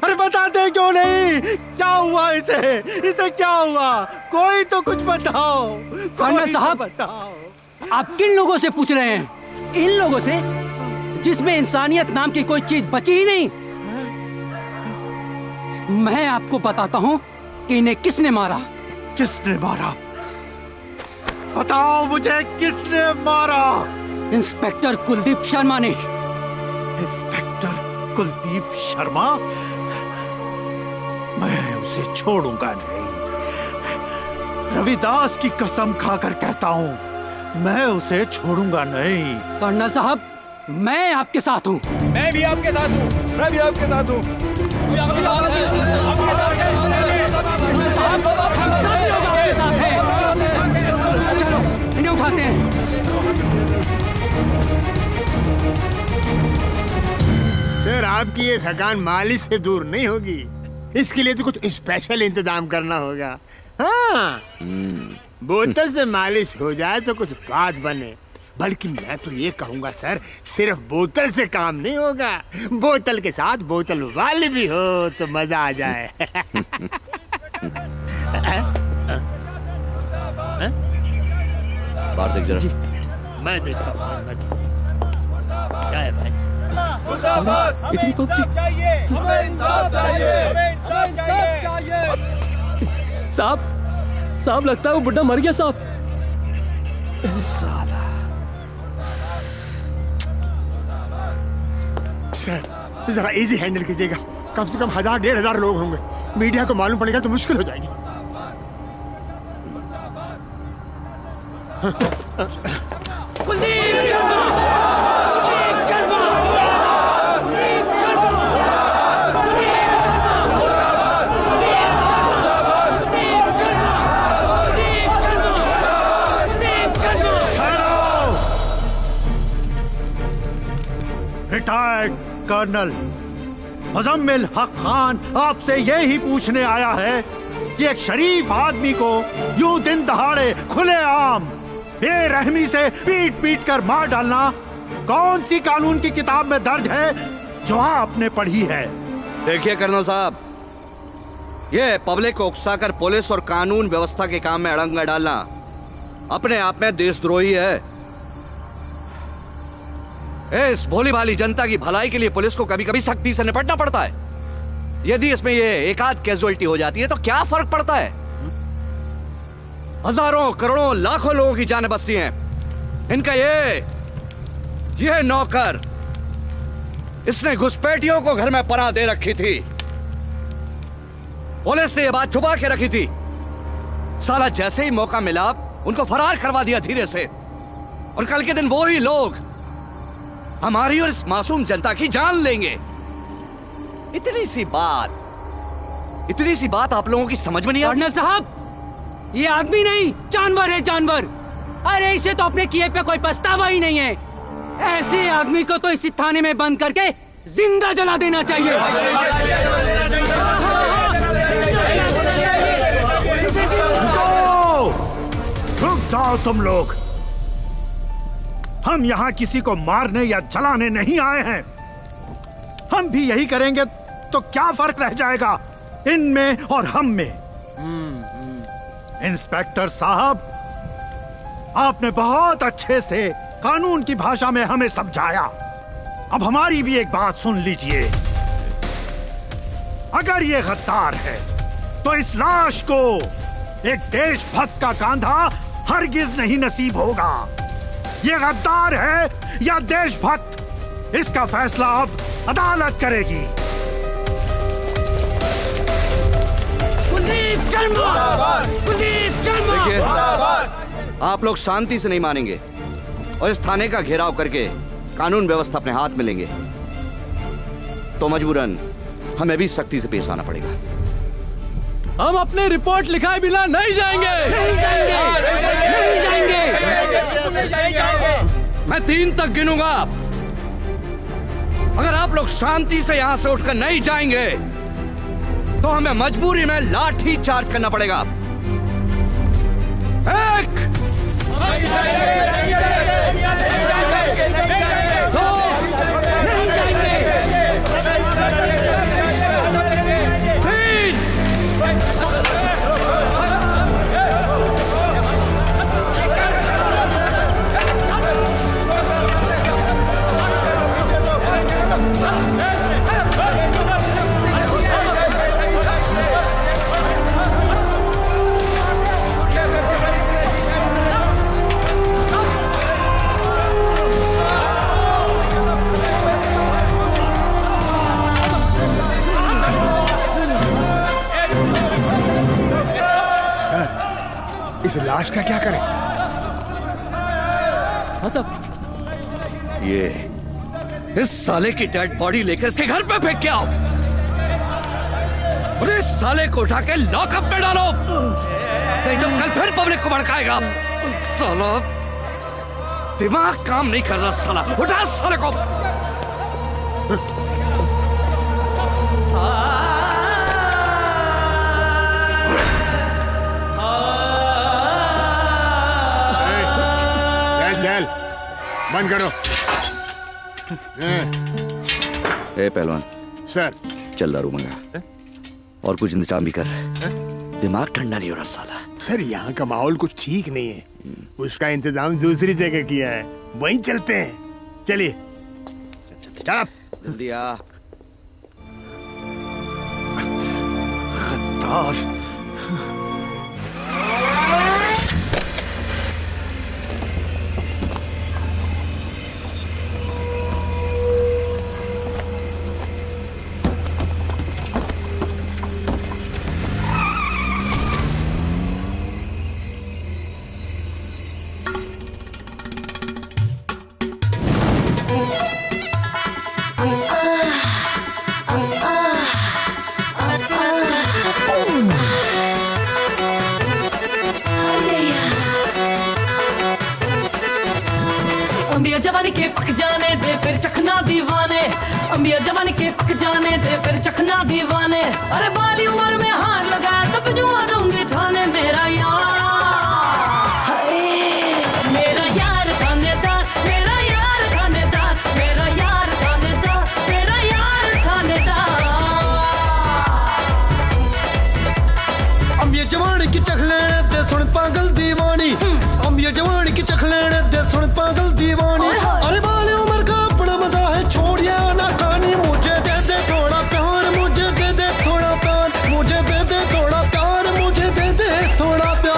अरे बताते क्यों नहीं? क्या हुआ इसे क्या हुआ? कोई तो कुछ बताओ। कर्नल साहब बताओ। आप किन लोगों से पूछ रहे हैं? इन लोगों से जिसमें इंसानियत नाम की कोई चीज बची ही नहीं। मैं आपको बताता हूं कि इन्हें किसने मारा। किसने मारा? बताओ मुझे, किसने मारा? इंस्पेक्टर कुलदीप शर्मा ने। इंस्पेक्टर कुलदीप शर्मा? मैं उसे छोड़ूंगा नहीं। रविदास की कसम खाकर कहता हूं, मैं उसे छोड़ूगा नहीं। कर्नल साहब, मैं आपके साथ हूं। मैं भी आपके साथ हूं। मैं भी आपके साथ हूं। कर्नल साहब, हम सभी लोग आपके साथ हैं। चलो इन्हें उठाते हैं। सर, आपकी ये थकान मालिश से दूर नहीं होगी। इसके लिए तो कुछ स्पेशल इंतजाम करना होगा। हाँ, बोतल से मालिश हो जाए तो कुछ बात बने। बल्कि मैं तो ये कहूँगा सर, सिर्फ बोतल से काम नहीं होगा, बोतल के साथ बोतल वाली भी हो तो मजा आ जाए। बाहर देख जरा। मैं देखता हूँ सर, क्या है भाई? इतनी पब्लिक। साहब लगता है वो बुड्ढा मर गया साहब। साला। सर जरा इजी हैंडल कीजिएगा, कम से कम 1000-1500 लोग होंगे। मीडिया को मालूम पड़ेगा तो मुश्किल हो जाएगी। कुलदीप शर्मा! रिटायर्ड कर्नल मुजम्मिल हक खान आपसे यही पूछने आया है कि एक शरीफ आदमी को यूं दिन दहाड़े खुलेआम बेरहमी से पीट पीट कर मार डालना कौन सी कानून की किताब में दर्ज है जो आपने पढ़ी है? देखिए कर्नल साहब, ये पब्लिक को उकसाकर पुलिस और कानून व्यवस्था के काम में अड़ंगा डालना अपने आप में देशद्रोही है। इस भोली भाली जनता की भलाई के लिए पुलिस को कभी कभी सख्ती से निपटना पड़ता है। यदि इसमें ये एक आध कैजुअलिटी हो जाती है तो क्या फर्क पड़ता है? हजारों करोड़ों लाखों लोगों की जानें बचती हैं। इनका ये नौकर, इसने घुसपैठियों को घर में पनाह दे रखी थी। पुलिस ने यह बात छुपा के रखी थी। साला जैसे ही मौका मिला उनको फरार करवा दिया धीरे से। और कल के दिन वो ही लोग हमारी और इस मासूम जनता की जान लेंगे। इतनी सी बात आप लोगों की समझ में नहीं आती? कर्नल साहब, ये आदमी नहीं जानवर है, जानवर। अरे इसे तो अपने किए पे कोई पछतावा ही नहीं है। ऐसे आदमी को तो इसी थाने में बंद करके जिंदा जला देना चाहिए। रुक जाओ तुम लोग। हम यहाँ किसी को मारने या जलाने नहीं आए हैं। हम भी यही करेंगे तो क्या फर्क रह जाएगा इनमें और हम में? इंस्पेक्टर साहब, आपने बहुत अच्छे से कानून की भाषा में हमें समझाया। अब हमारी भी एक बात सुन लीजिए। अगर ये गद्दार है तो इस लाश को एक देशभक्त का कांधा हरगिज नहीं नसीब होगा। ये गद्दार है या देशभक्त, इसका फैसला अब अदालत करेगी। कुलदीप शर्मा! कुलदीप शर्मा! देखिए, आप लोग शांति से नहीं मानेंगे और इस थाने का घेराव करके कानून व्यवस्था अपने हाथ में लेंगे तो मजबूरन हमें भी सख्ती से पेश आना पड़ेगा। हम अपनी रिपोर्ट लिखाए बिना नहीं जाएंगे। नहीं जाएंगे। मैं 3 तक गिनूंगा। अगर आप लोग शांति से यहां से उठकर नहीं जाएंगे तो हमें मजबूरी में लाठी चार्ज करना पड़ेगा। 1 लाश का क्या करें? हाँ साहब। ये इस साले की डेड बॉडी लेकर इसके घर पे फेंक के आओ और इस साले को उठा के लॉकअप में डालो, नहीं तो कल फिर पब्लिक को भड़काएगा। साला दिमाग काम नहीं कर रहा साला, उठा साले को। चल बंद करो। ए पहलवान सर, चल दारू मंगा और कुछ इंतजाम भी कर। दिमाग ठंडा नहीं हो रहा साला। सर यहाँ का माहौल कुछ ठीक नहीं है, उसका इंतजाम दूसरी जगह किया है, वहीं चलते हैं। चलिए जल्दी आ। खद्दार। अंबिया जवानी के पक जाने दे फिर चखना दीवाने, अंबिया जवानी के पक जाने दे फिर चखना दीवाने। अरे बाली उम्र में हाथ लगाया तब जो आऊंगी थाने। मेरा यार मेरा यार थानेदार, मेरा यार थानेदार, मेरा यार थानेदार, मेरा यार थानेदार। अंबिया जवानी की चख लेने दे सुन पागल दीवानी, अंबिया जवानी की चख लेने दे सुन पागल दीवानी। अरे बाले उम्र का अपना मजा है, छोड़िए ना कहानी। मुझे दे दे थोड़ा प्यार, मुझे दे दे थोड़ा प्यार, मुझे दे दे थोड़ा प्यार, मुझे दे दे थोड़ा प्यार।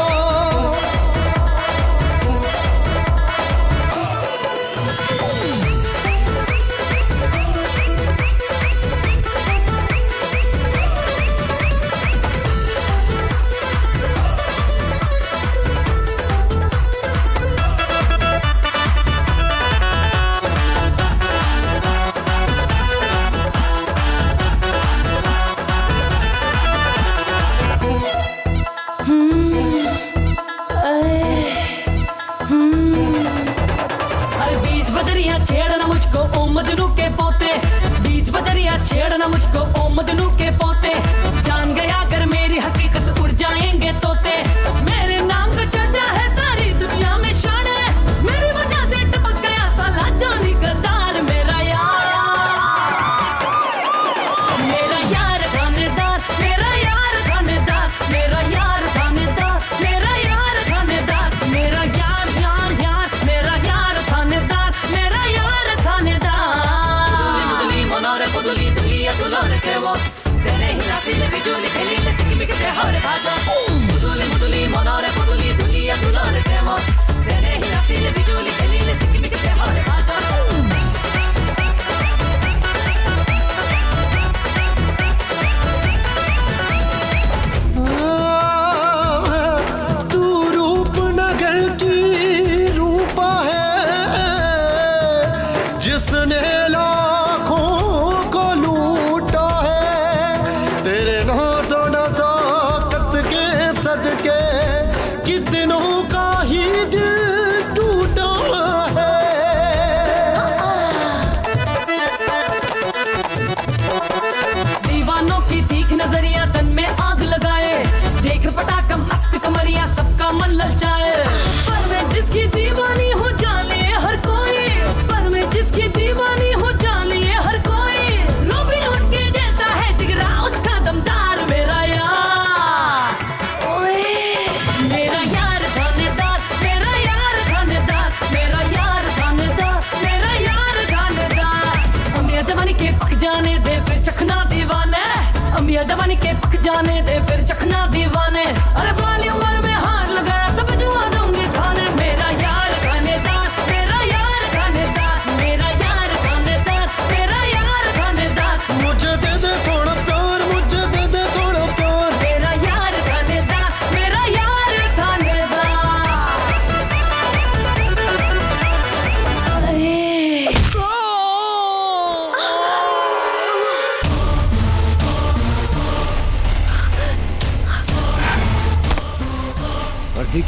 अरे बीच बजरिया छेड़ना मुझको ओ मजनू के पोते, बीच बजरिया छेड़ना मुझको ओ मजनू के पोते। जान गया अगर मेरी हकीकत उड़ जाएंगे तोते। मेरे नाम का चर्चा है सारी दुनिया में शान है, मेरी वजह से टपक गया साला जानी गद्दार। मेरा यार थानेदार, मेरा यार थानेदार, मेरा यार थानेदार, मेरा यार थानेदार, मेरा यार यार यार, मेरा यार थानेदार, मेरा यार थानेदार।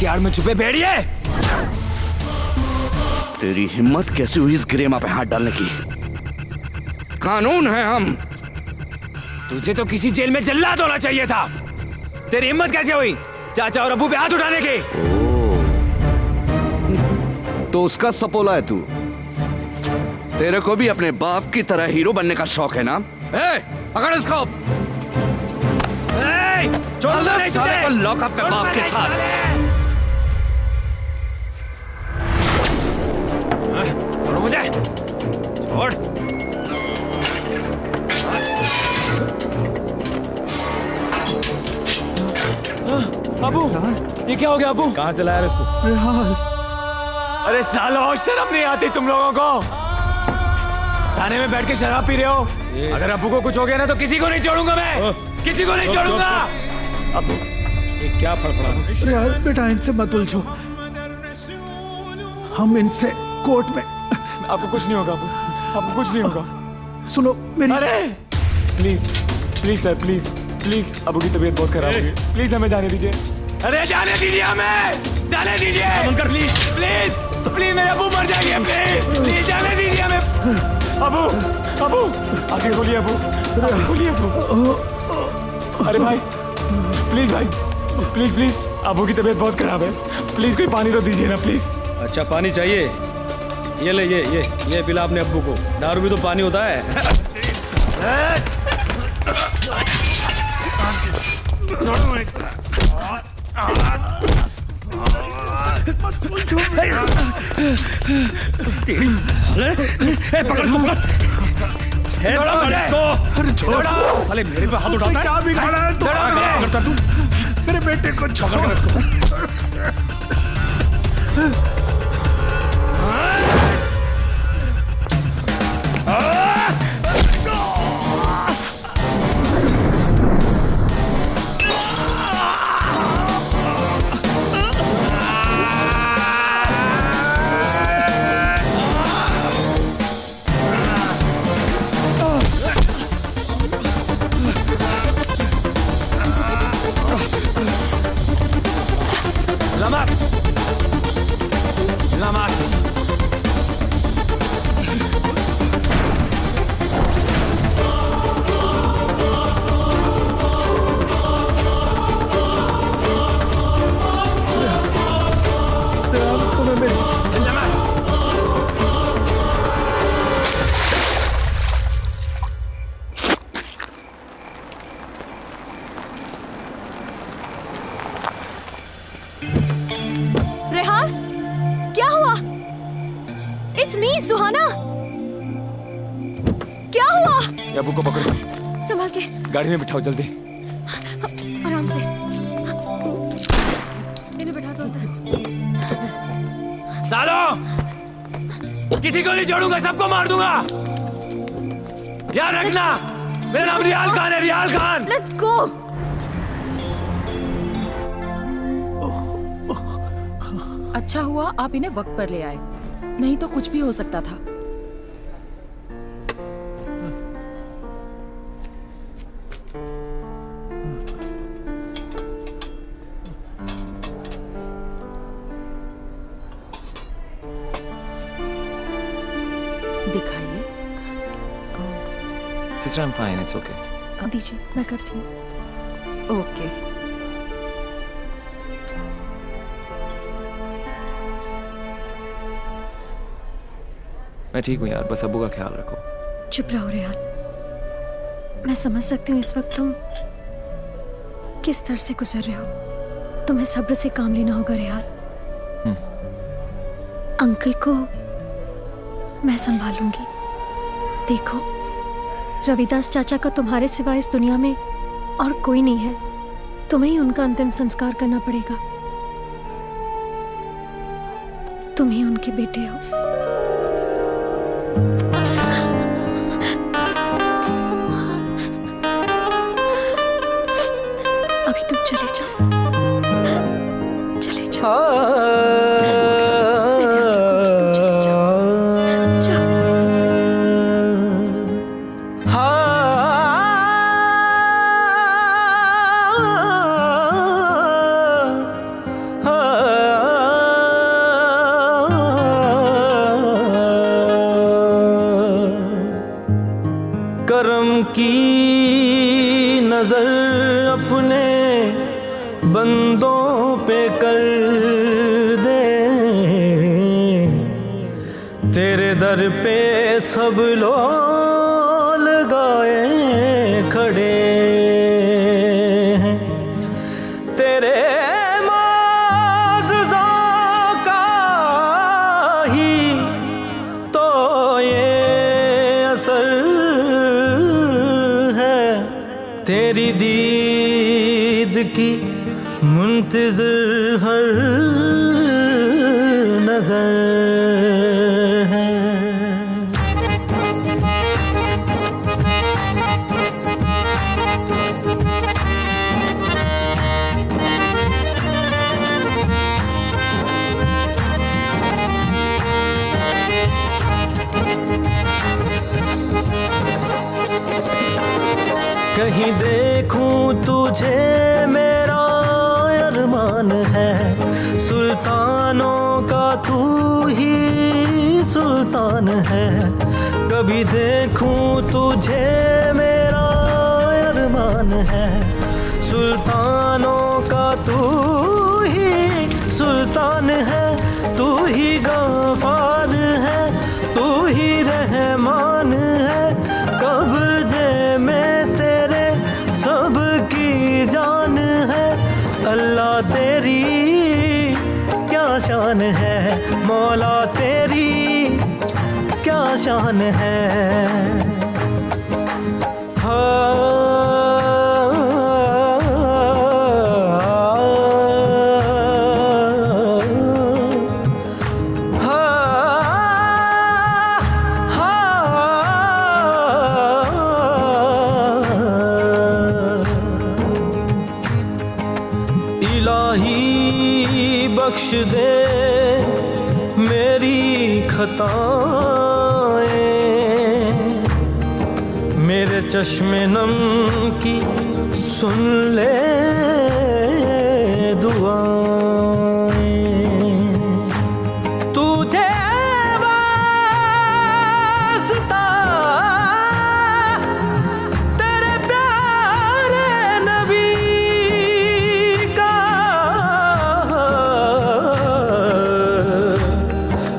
की आड़ में छुपे भेड़िए। तेरी हिम्मत कैसे हुई इस गिरेमा पे हाथ डालने की? कानून है हम। तुझे तो किसी जेल में जल्लाद होना चाहिए था। तेरी हिम्मत कैसे हुई चाचा और अब्बू पे हाथ उठाने की? तो उसका सपोला है तू। तेरे को भी अपने बाप की तरह हीरो बनने का शौक है ना? पकड़ इसको। छोड़ दे साले को लॉकअप पे बाप के साथ। छोड़ मुझे, छोड़। अबू, ये क्या हो गया अबू? कहाँ से लाया इसको? रेहाल। अरे सालो, शर्म नहीं आती तुम लोगों को? थाने में बैठ के शराब पी रहे हो। अगर अबू को कुछ हो गया ना तो किसी को नहीं छोड़ूंगा मैं, किसी को नहीं छोड़ूंगा। अबू, ये क्या फड़फड़ा? रेहाल बेटा, इनसे मत उलझो, हम इनसे कोर्ट में। आपको कुछ नहीं होगा अबू, आपको कुछ नहीं होगा। सुनो मेरी। अरे please please sir, please please, Abu की तबीयत बहुत खराब है, प्लीज हमें जाने दीजिए। अरे जाने दीजिए हमें, जाने दीजिए प्लीज प्लीज प्लीज, मेरे अबू मर जाएंगे, प्लीज प्लीज जाने दीजिए हमें। अबू अबू, आगे खोलिए अबू, आगे खोलिए अबू। अरे भाई प्लीज भाई, प्लीज प्लीज, अबू की तबीयत बहुत खराब है, प्लीज कोई पानी तो दीजिए ना प्लीज। अच्छा पानी चाहिए? ये ले, ये पिला अपने अब्बू को। दारू भी तो पानी होता है। साले मेरे पे हाथ उठाता है। क्या बिगाड़ा है करता तू? मेरे बेटे को छोड़। रेहाल, क्या हुआ? इट्स मी सुहाना। क्या हुआ? अबू को पकड़ो, संभाल के। गाड़ी में बिठाओ जल्दी। आराम से। इन्हें बिठा दो। सालो, किसी को नहीं छोड़ूंगा, सबको मार दूंगा। याद रखना, मेरा नाम रियाल खान है, रियाल खान। Let's go. अच्छा हुआ आप इन्हें वक्त पर ले आए, नहीं तो कुछ भी हो सकता था। दिखाइए। Sister, I am fine, it's okay. दीजिए, मैं करती हूँ। ओके। मैं ठीक हूँ यार, बस अब्बू का ख्याल रखो। चुप रहो रेहाल, मैं समझ सकती हूँ इस वक्त तुम किस तरह से गुजर रहे हो। तुम्हें सब्र से काम लेना होगा रेहाल। अंकल को मैं संभालूंगी। देखो, रविदास चाचा का तुम्हारे सिवा इस दुनिया में और कोई नहीं है। तुम्हें ही उनका अंतिम संस्कार करना पड़ेगा। तुम ही उनके बेटे हो। अभी तुम चले जाओ, चले जाओ। हाँ दर पे सब लोग लगाए खड़े हैं, तेरे माज़ज़ों का ही तो ये असर है, तेरी दीद की मुंतज़िर हर नजर है। कहीं देखूं तुझे मेरा अरमान है, सुल्तानों का तू ही सुल्तान है। कभी देखूं तुझे मेरा अरमान है, सुल्तानों का तू ही सुल्तान है। तू ही गफ्फार है, तू ही रहमान है, कब्जे में तेरे सबकी जान है। अल्लाह तेरी क्या शान है, मौला तेरी क्या शान है। बख्श दे मेरी खताएं, मेरे चश्मे नम की सुन ले दुआएं। तुझे वास्ता तेरे प्यारे नबी का,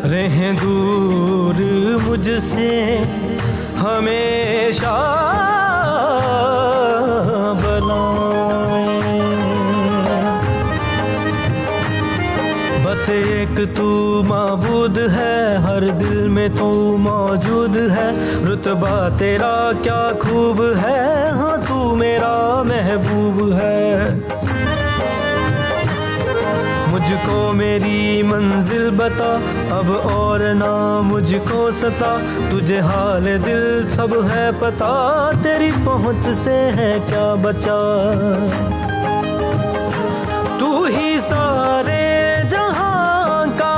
रहें दूर मुझसे हमेशा बलाएं। बस एक तू माबूद है, हर दिल में तू मौजूद है। रुतबा तेरा क्या खूब है, हाँ तू मेरा महबूब है। मुझको मेरी मंजिल बता, अब और ना मुझको सता। तुझे हाल दिल सब है पता, तेरी पहुंच से है क्या बचा। तू ही सारे जहां का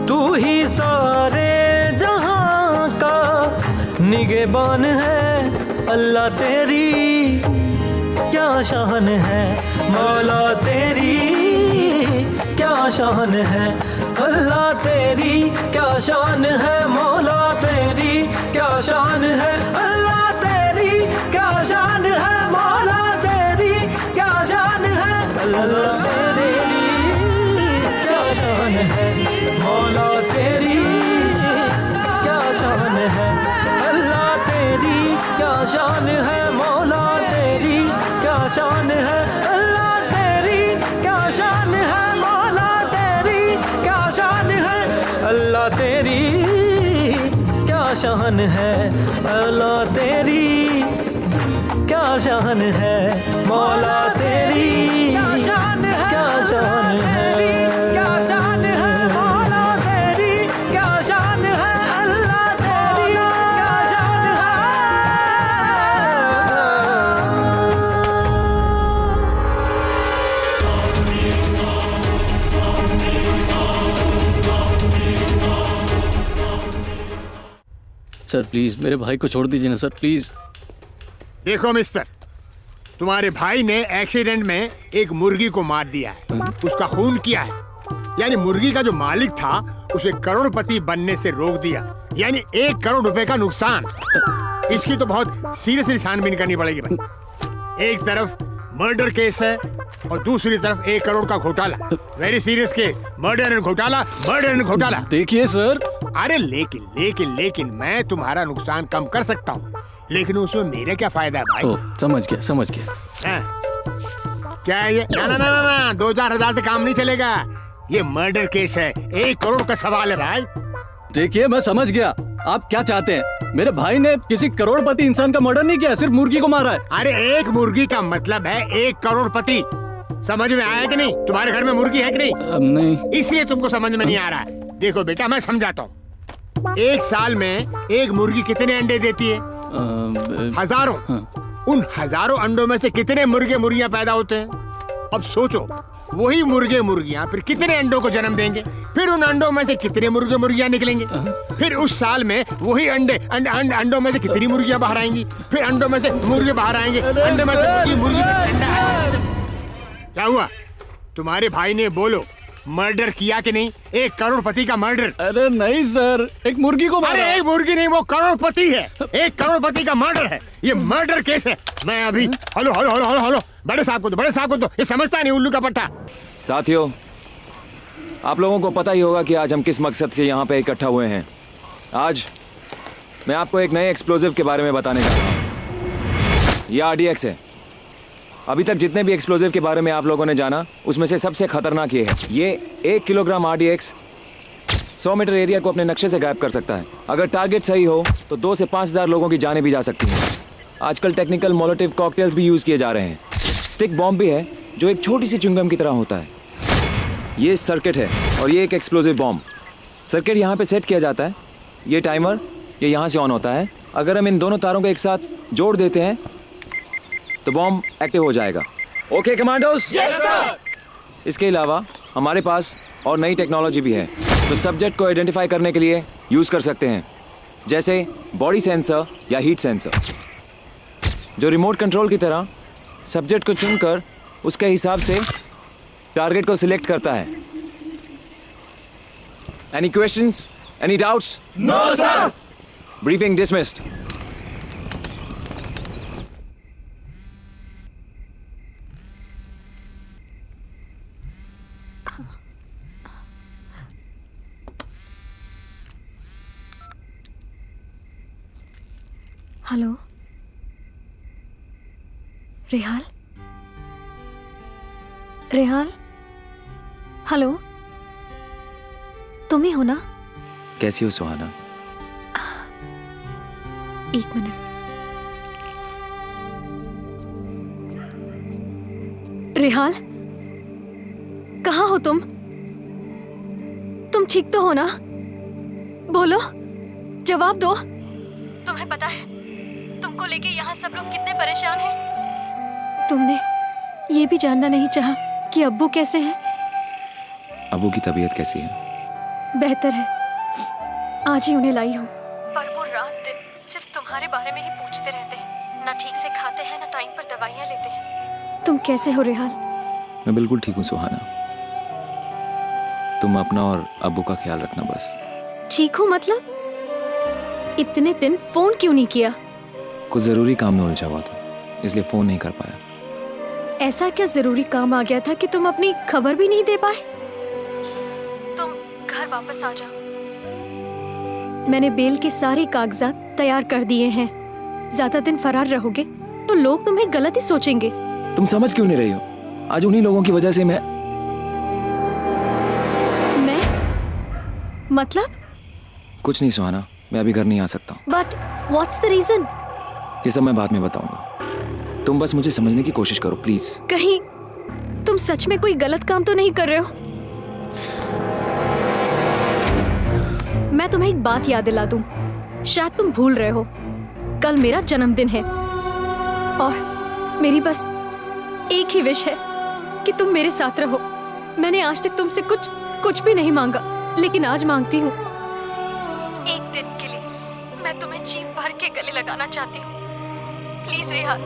तू ही सारे जहां का निगहबान है। अल्लाह तेरी क्या शान है, मौला तेरी क्या शान है। अल्लाह तेरी क्या शान है, मौला तेरी क्या शान है। अल्लाह तेरी क्या शान है, मौला तेरी क्या शान है। अल्लाह तेरी क्या शान है, मौला तेरी क्या शान है। अल्लाह तेरी क्या शान है, मौला तेरी क्या शान है। अल्लाह तेरी क्या शान है, मौला तेरी क्या शान है। अल्लाह तेरी क्या शान है, अल्लाह तेरी क्या शान है। मौला तेरी क्या शान है, क्या शान है, क्या शान है। मौला तेरी क्या शान है, अल्लाह तेरी क्या शान है। सर प्लीज मेरे भाई को छोड़ दीजिए ना सर, प्लीज। देखो मिस्टर, तुम्हारे भाई ने एक्सीडेंट में एक मुर्गी को मार दिया है, उसका खून किया है। यानी मुर्गी का जो मालिक था उसे करोड़पति बनने से रोक दिया, यानी 1 करोड़ रुपए का नुकसान। इसकी तो बहुत सीरियसली छानबीन करनी पड़ेगी भाई। एक तरफ मर्डर केस है और दूसरी तरफ 1 करोड़ का घोटाला। Very serious case, murder and घोटाला, मर्डर एंड घोटाला। देखिए सर, अरे लेकिन मैं तुम्हारा नुकसान कम कर सकता हूँ, लेकिन उसमें मेरा क्या फायदा है भाई? समझ गया। क्या है ये? ना 2-4 से काम नहीं चलेगा। ये मर्डर केस है, 1 करोड़ का सवाल है भाई। देखिए मैं समझ गया आप क्या चाहते हैं। मेरे भाई ने किसी करोड़पति इंसान का मर्डर नहीं किया, सिर्फ मुर्गी को मारा है। अरे 1 मुर्गी का मतलब है 1 करोड़पति। समझ में आया कि नहीं? तुम्हारे घर में मुर्गी है कि नहीं? नहीं। इसलिए तुमको समझ में नहीं आ रहा है। देखो बेटा, मैं समझाता हूँ। 1 साल में 1 मुर्गी कितने अंडे देती है? हजारों। उन हजारों अंडों में से कितने मुर्गे मुर्गियां पैदा होते हैं? अब सोचो, वही मुर्गे मुर्गियां फिर कितने अंडों को जन्म देंगे? फिर उन अंडों में से कितने मुर्गे मुर्गियां निकलेंगे? फिर उस साल में वही अंडों में से कितनी मुर्गियां बाहर आएंगी? फिर अंडों में से मुर्गे बाहर आएंगे, अंडे में से मुर्गी अंडा आएगा। क्या हुआ? तुम्हारे भाई ने बोलो मर्डर किया कि नहीं? 1 करोड़पति का मर्डर। अरे नहीं सर, एक मुर्गी को मारा। अरे 1 मुर्गी नहीं, वो करोड़पति है। 1 करोड़पति का मर्डर है, ये मर्डर केस है। मैं अभी हेलो बड़े साहब को दो, ये समझता नहीं उल्लू का पट्टा। साथियों, आप लोगों को पता ही होगा कि आज हम किस मकसद से यहाँ पे इकट्ठा हुए हैं। आज मैं आपको एक नए एक्सप्लोजिव के बारे में बताने जा रहा हूँ। ये RDX है। अभी तक जितने भी एक्सप्लोजिव के बारे में आप लोगों ने जाना, उसमें से सबसे खतरनाक ये है। ये 1 किलोग्राम RDX 100 मीटर एरिया को अपने नक्शे से गायब कर सकता है। अगर टारगेट सही हो तो 2 से 5,000 लोगों की जानें भी जा सकती हैं। आजकल टेक्निकल मोलोटिव कॉकटेल्स भी यूज़ किए जा रहे हैं। स्टिक बॉम्ब भी है जो एक छोटी सी च्युइंगम की तरह होता है। ये सर्किट है और ये एक एक्सप्लोजिव बॉम्ब। सर्किट यहाँ पे सेट किया जाता है। ये टाइमर ये यहाँ से ऑन होता है। अगर हम इन दोनों तारों को एक साथ जोड़ देते हैं तो बॉम्ब एक्टिव हो जाएगा। Okay commandos? Yes sir. इसके अलावा हमारे पास और नई टेक्नोलॉजी भी है तो सब्जेक्ट को आइडेंटिफाई करने के लिए यूज़ कर सकते हैं, जैसे बॉडी सेंसर या हीट सेंसर, जो रिमोट कंट्रोल की तरह सब्जेक्ट को चुनकर उसके हिसाब से टारगेट को सिलेक्ट करता है। Any questions? Any doubts? No sir. Briefing dismissed. Hello Rehal? Hello, तुम ही हो ना? कैसी हो सुहाना? 1 मिनट। रेहाल, कहाँ हो तुम? तुम ठीक तो हो ना? बोलो, जवाब दो। तुम्हें पता है तुमको लेके यहाँ सब लोग कितने परेशान हैं। तुमने ये भी जानना नहीं चाहा कि अब्बू कैसे हैं? अब्बू की तबीयत कैसी है? बेहतर है, आज ही उन्हें लाई हूँ। पर वो रात दिन सिर्फ तुम्हारे बारे में ही पूछते रहते हैं। ना ठीक से खाते हैं, ना टाइम पर दवाइयाँ लेते हैं। तुम कैसे हो रेहाल? मैं बिल्कुल ठीक हूँ सुहाना। तुम अपना और अब्बू का ख्याल रखना बस। ठीक हूँ मतलब? इतने दिन फोन क्यों नहीं किया? कुछ जरूरी काम में उलझा हुआ था, इसलिए फोन नहीं कर पाया। ऐसा क्या जरूरी काम आ गया था कि तुम अपनी खबर भी नहीं दे पाए? तुम घर वापस आ जाओ। मैंने बेल के सारे कागजात तैयार कर दिए हैं। ज्यादा दिन फरार रहोगे तो लोग तुम्हें गलत ही सोचेंगे। तुम समझ क्यों नहीं रही हो? आज उन्हीं लोगों की वजह से मैं मतलब? कुछ नहीं सुहाना, मैं अभी घर नहीं आ सकता। But what's the reason? ये सब मैं बाद में बताऊंगा। तुम बस मुझे समझने की कोशिश करो प्लीज। कहीं तुम सच में कोई गलत काम तो नहीं कर रहे हो? मैं तुम्हें एक बात याद दिला दूं, शायद तुम भूल रहे हो। कल मेरा जन्मदिन है और मेरी बस एक ही विश है कि तुम मेरे साथ रहो। मैंने आज तक तुमसे कुछ भी नहीं मांगा, लेकिन आज मांगती हूँ। एक दिन के लिए मैं तुम्हें जी भर के गले लगाना चाहती हूँ। प्लीज रेहाल,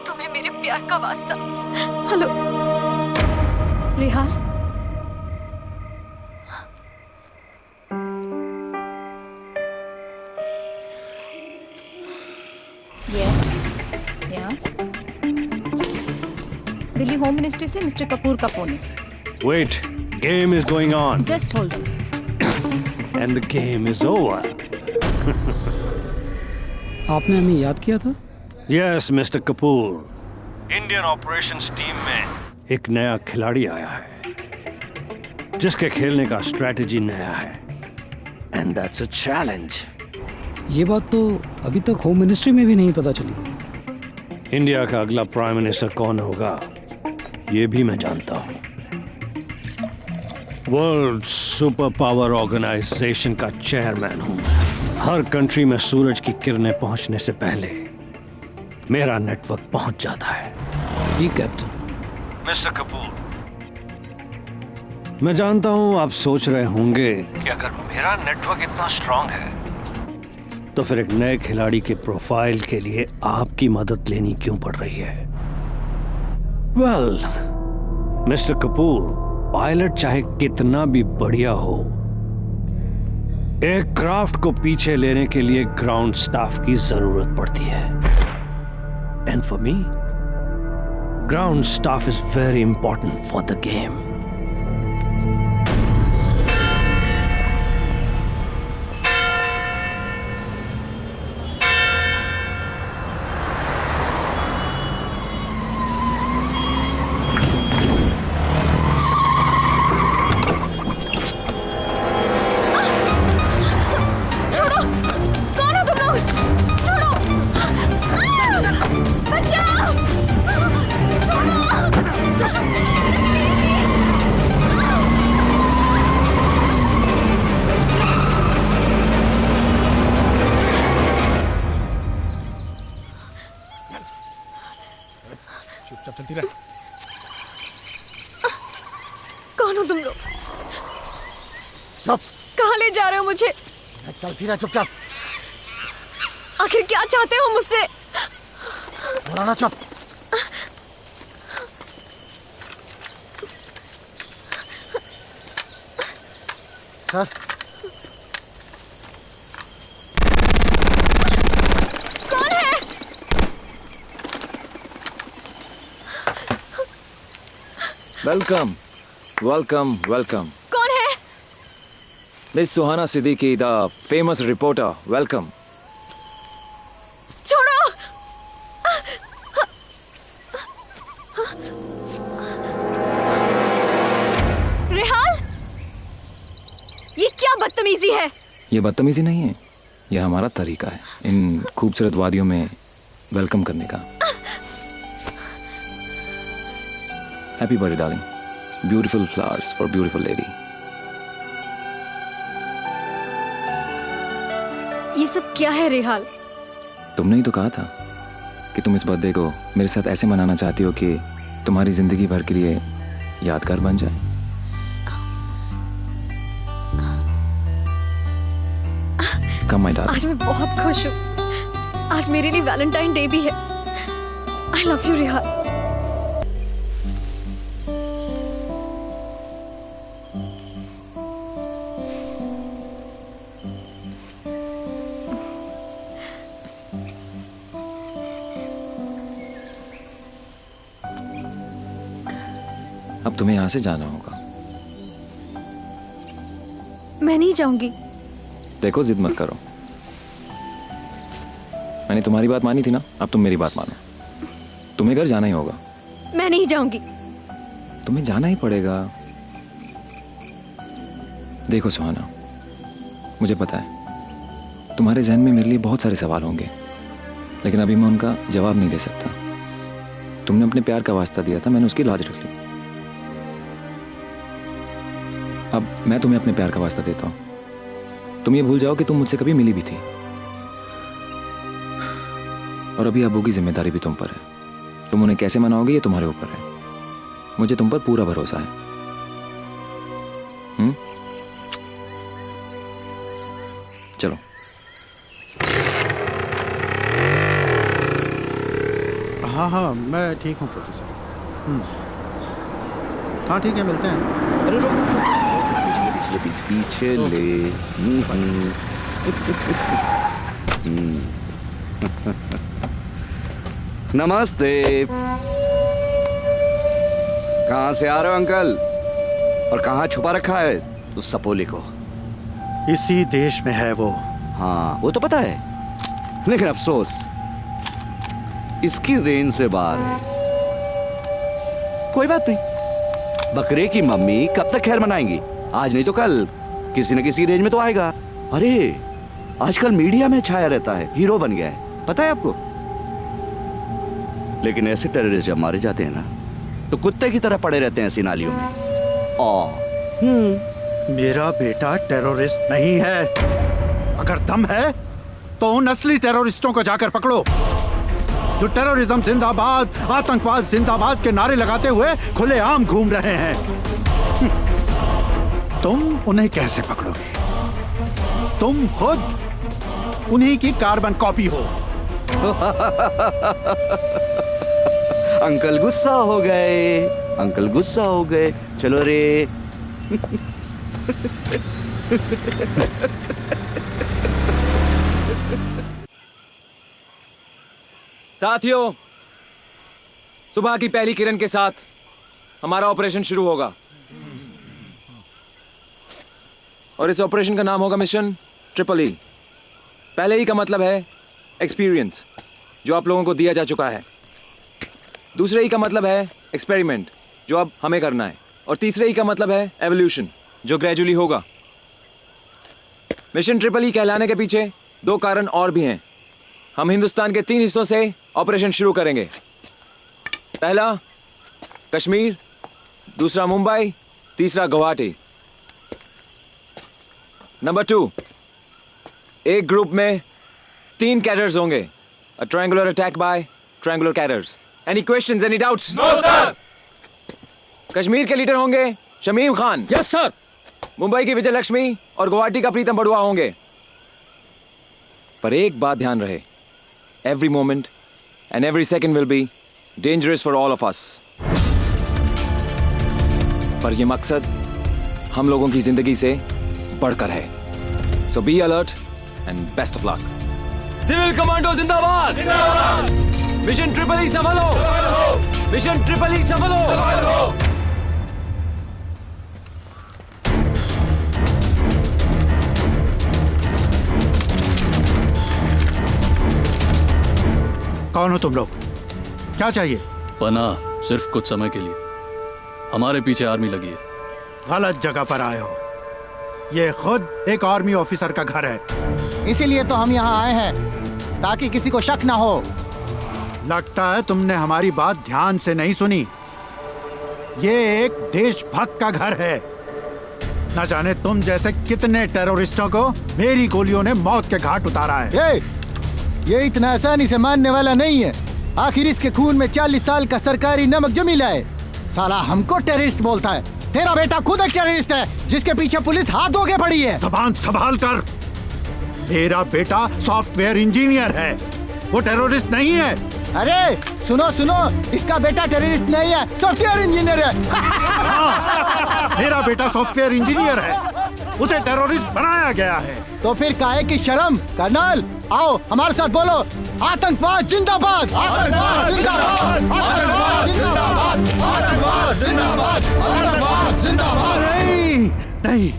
तुम्हें मेरे प्यार का वास्ता। Hello Rehal. Will Delhi home ministry से मिस्टर कपूर का फोन है। Wait, game is going on just hold. And the game is over. आपने हमें याद किया था? Yes mister Kapoor, Indian operations team में एक नया खिलाड़ी आया है जिसके खेलने का स्ट्रेटजी नया है, एंड दैट्स अ चैलेंज। ये बात तो अभी तक होम मिनिस्ट्री में भी नहीं पता चली। इंडिया का अगला प्राइम मिनिस्टर कौन होगा ये भी मैं जानता हूं। वर्ल्ड सुपर पावर ऑर्गेनाइजेशन का चेयरमैन हूं। हर कंट्री में सूरज की किरणें पहुंचने से पहले मेरा नेटवर्क पहुंच जाता है। जी कैप्टन। मिस्टर कपूर, मैं जानता हूं आप सोच रहे होंगे कि अगर मेरा नेटवर्क इतना स्ट्रांग है तो फिर एक नए खिलाड़ी के प्रोफाइल के लिए आपकी मदद लेनी क्यों पड़ रही है। वेल, मिस्टर कपूर, पायलट चाहे कितना भी बढ़िया हो, एयरक्राफ्ट को पीछे लेने के लिए ग्राउंड स्टाफ की जरूरत पड़ती है। And for me, ground staff is very important for the game. कौन हो तुम लोग? कहाँ ले जा रहे हो मुझे? चल फिरा चुपचाप। आखिर क्या चाहते हो मुझसे? ना चुप। चल। कौन है? Welcome welcome welcome. कौन है? Miss Suhana Siddiqui, the famous reporter. Welcome. छोड़ो। रेहाल, ये क्या बदतमीजी है? ये बदतमीजी नहीं है, ये हमारा तरीका है इन खूबसूरत वादियों में वेलकम करने का। Happy birthday darling. Beautiful flowers for beautiful lady. ये सब क्या है रेहाल? तुमने ही तो कहा था कि तुम इस बर्थडे को मेरे साथ ऐसे मनाना चाहती हो कि तुम्हारी जिंदगी भर के लिए यादगार बन जाए। Come my darling. आज मैं बहुत खुश हूँ। आज मेरे लिए वैलेंटाइन डे भी है। I love you Rehal. अब तुम्हें यहाँ से जाना होगा। मैं नहीं जाऊंगी। देखो, जिद मत करो। मैंने तुम्हारी बात मानी थी ना, अब तुम मेरी बात मानो। तुम्हें घर जाना ही होगा। मैं नहीं जाऊंगी। तुम्हें जाना ही पड़ेगा। देखो सुहाना, मुझे पता है तुम्हारे जहन में मेरे लिए बहुत सारे सवाल होंगे, लेकिन अभी मैं उनका जवाब नहीं दे सकता। तुमने अपने प्यार का वास्ता दिया था, मैंने उसकी लाज रख ली। अब मैं तुम्हें अपने प्यार का वास्ता देता हूं। तुम ये भूल जाओ कि तुम मुझसे कभी मिली भी थी। और अभी अबू की जिम्मेदारी भी तुम पर है। तुम उन्हें कैसे मनाओगे ये तुम्हारे ऊपर है। मुझे तुम पर पूरा भरोसा है। चलो। हाँ हाँ, मैं ठीक हूँ प्रोफेसर। हाँ ठीक है, मिलते हैं। अरे रुक, पीछे ले। नमस्ते। कहाँ से आ रहे हो अंकल? और कहाँ छुपा रखा है उस सपोली को? इसी देश में है वो। हाँ वो तो पता है, लेकिन अफसोस इसकी रेंज से बाहर है। कोई बात नहीं, बकरे की मम्मी कब तक खैर मनाएंगी? आज नहीं तो कल किसी न किसी रेंज में तो आएगा। अरे आजकल मीडिया में छाया रहता है, हीरो बन गया है, पता है आपको? लेकिन ऐसे टेररिस्ट जब मारे जाते हैं ना, तो कुत्ते की तरह पड़े रहते हैं ऐसी नालियों में। मेरा बेटा टेररिस्ट नहीं है। अगर दम है तो उन असली टेररिस्टों को जाकर पकड़ो जो टेररिज्म जिंदाबाद, आतंकवाद जिंदाबाद के नारे लगाते हुए खुलेआम घूम रहे हैं। तुम उन्हें कैसे पकड़ोगे? तुम खुद उन्हीं की कार्बन कॉपी हो। अंकल गुस्सा हो गए, अंकल गुस्सा हो गए। चलो रे। साथियों, सुबह की पहली किरण के साथ हमारा ऑपरेशन शुरू होगा और इस ऑपरेशन का नाम होगा मिशन ट्रिपल ई। पहले ई का मतलब है एक्सपीरियंस, जो आप लोगों को दिया जा चुका है। दूसरे ई का मतलब है एक्सपेरिमेंट, जो अब हमें करना है। और तीसरे ई का मतलब है एवोल्यूशन, जो ग्रेजुअली होगा। मिशन ट्रिपल ई कहलाने के पीछे दो कारण और भी हैं। हम हिंदुस्तान के 3 हिस्सों से ऑपरेशन शुरू करेंगे। पहला कश्मीर, दूसरा मुंबई, तीसरा गुवाहाटी। नंबर 2, एक ग्रुप में 3 कैडर्स होंगे। A triangular attack by triangular cadres. Any questions, any doubts? No sir. Kashmir के लीडर होंगे शमीम खान। Yes sir. मुंबई की विजय लक्ष्मी और गुवाहाटी का प्रीतम बड़ुआ होंगे। पर एक बात ध्यान रहे, every moment and every second will be dangerous for all of us. पर ये मकसद हम लोगों की जिंदगी से बढ़कर है। So be alert and best of luck. Civil commando जिंदाबाद! जिंदाबाद! मिशन ट्रिपल ई सफल हो! मिशन ट्रिपल ई सफल हो! कौन हो तुम लोग? क्या चाहिए? पनाह सिर्फ कुछ समय के लिए। हमारे पीछे आर्मी लगी है। गलत जगह पर आए हो। ये खुद एक आर्मी ऑफिसर का घर है। इसीलिए तो हम यहाँ आए हैं, ताकि किसी को शक ना हो। लगता है तुमने हमारी बात ध्यान से नहीं सुनी। ये एक देशभक्त का घर है। न जाने तुम जैसे कितने टेररिस्टों को मेरी गोलियों ने मौत के घाट उतारा है। ये इतना आसानी से मानने वाला नहीं है। आखिर इसके खून में 40 साल का सरकारी नमक जो मिला है। साला हमको टेररिस्ट बोलता है। तेरा बेटा खुद एक टेररिस्ट है, जिसके पीछे पुलिस हाथ धोके पड़ी है। ज़बान संभाल कर। मेरा बेटा सॉफ्टवेयर इंजीनियर है, वो टेररिस्ट नहीं है। अरे सुनो सुनो, इसका बेटा टेररिस्ट नहीं है, सॉफ्टवेयर इंजीनियर है। मेरा बेटा सॉफ्टवेयर इंजीनियर है, उसे टेररिस्ट बनाया गया है। तो फिर काहे की शर्म? कर्नल आओ हमारे साथ बोलो, आतंकवाद जिंदाबाद! आतंकवाद जिंदाबाद! आतंकवाद जिंदाबाद! आतंकवाद जिंदाबाद! आतंकवाद जिंदाबाद! नहीं नहीं,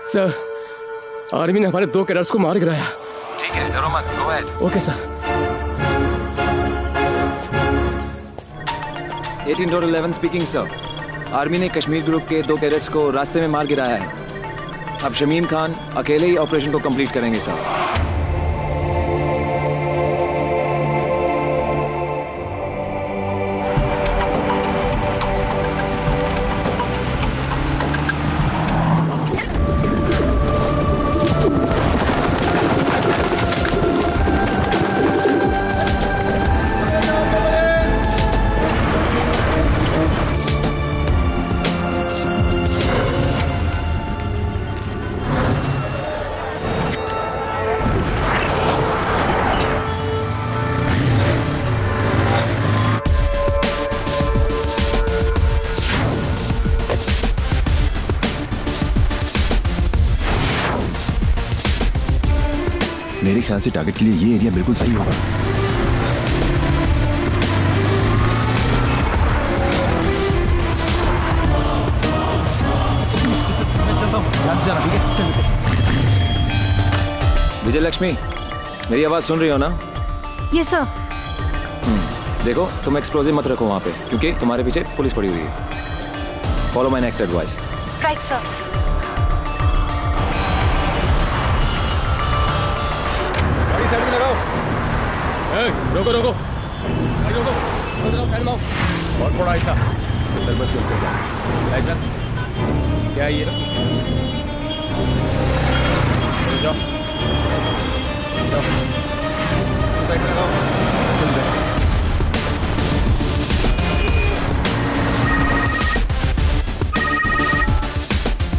सर, आर्मी ने हमारे 2 कैडर्स को मार गिराया। ठीक है, डरो मत, go ahead. Okay sir. 18-11 speaking sir. Army ने कश्मीर ग्रुप के 2 कैडेट्स को रास्ते में मार गिराया है। अब शमीम खान अकेले ही ऑपरेशन को कंप्लीट करेंगे सर। मेरे ख्याल से टारगेट के लिए ये एरिया बिल्कुल सही होगा। मैं चलता हूँ, ध्यान से जाना, ठीक है? चल। विजय लक्ष्मी, मेरी आवाज सुन रही हो ना? Yes sir. देखो, तुम एक्सप्लोजिव मत रखो वहाँ पे, क्योंकि तुम्हारे पीछे पुलिस पड़ी हुई है। Follow my next advice. Right sir. Side में लगाओ। रोको रोको गाड़ी रोको, साइड में आओ। बहुत बड़ा ऐसा सर, बस लाइसेंस क्या है ये? जाओ जाओ, साइड में लगाओ।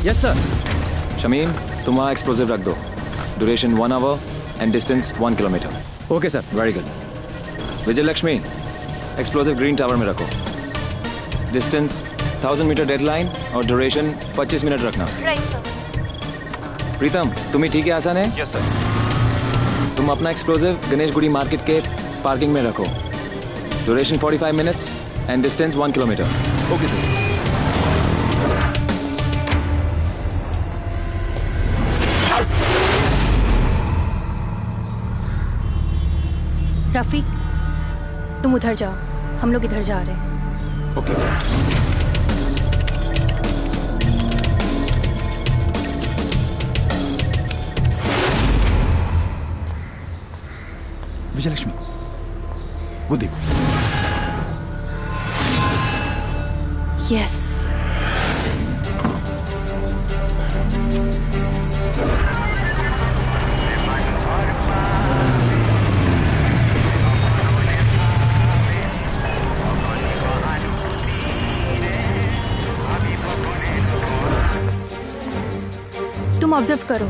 Yes sir. शमीम, तुम वहाँ एक्सप्लोजिव रख दो। Duration 1 hour and distance 1 kilometer. Okay sir. Very good. Vijay Lakshmi, explosive green tower में रखो। डिस्टेंस 1000 मीटर डेडलाइन और ड्यूरेशन 25 मिनट रखना। Right sir. प्रीतम, तुम ही ठीक है? आसान है? Yes sir. तुम अपना एक्सप्लोजिव गणेशगुड़ी मार्केट के पार्किंग में रखो। Duration 45 minutes and distance 1 kilometre. Okay sir. Rafiq, तुम उधर जाओ, हम लोग इधर जा रहे हैं। ओके। विजय लक्ष्मी, वो देखो। यस। तुम ऑब्जर्व करो।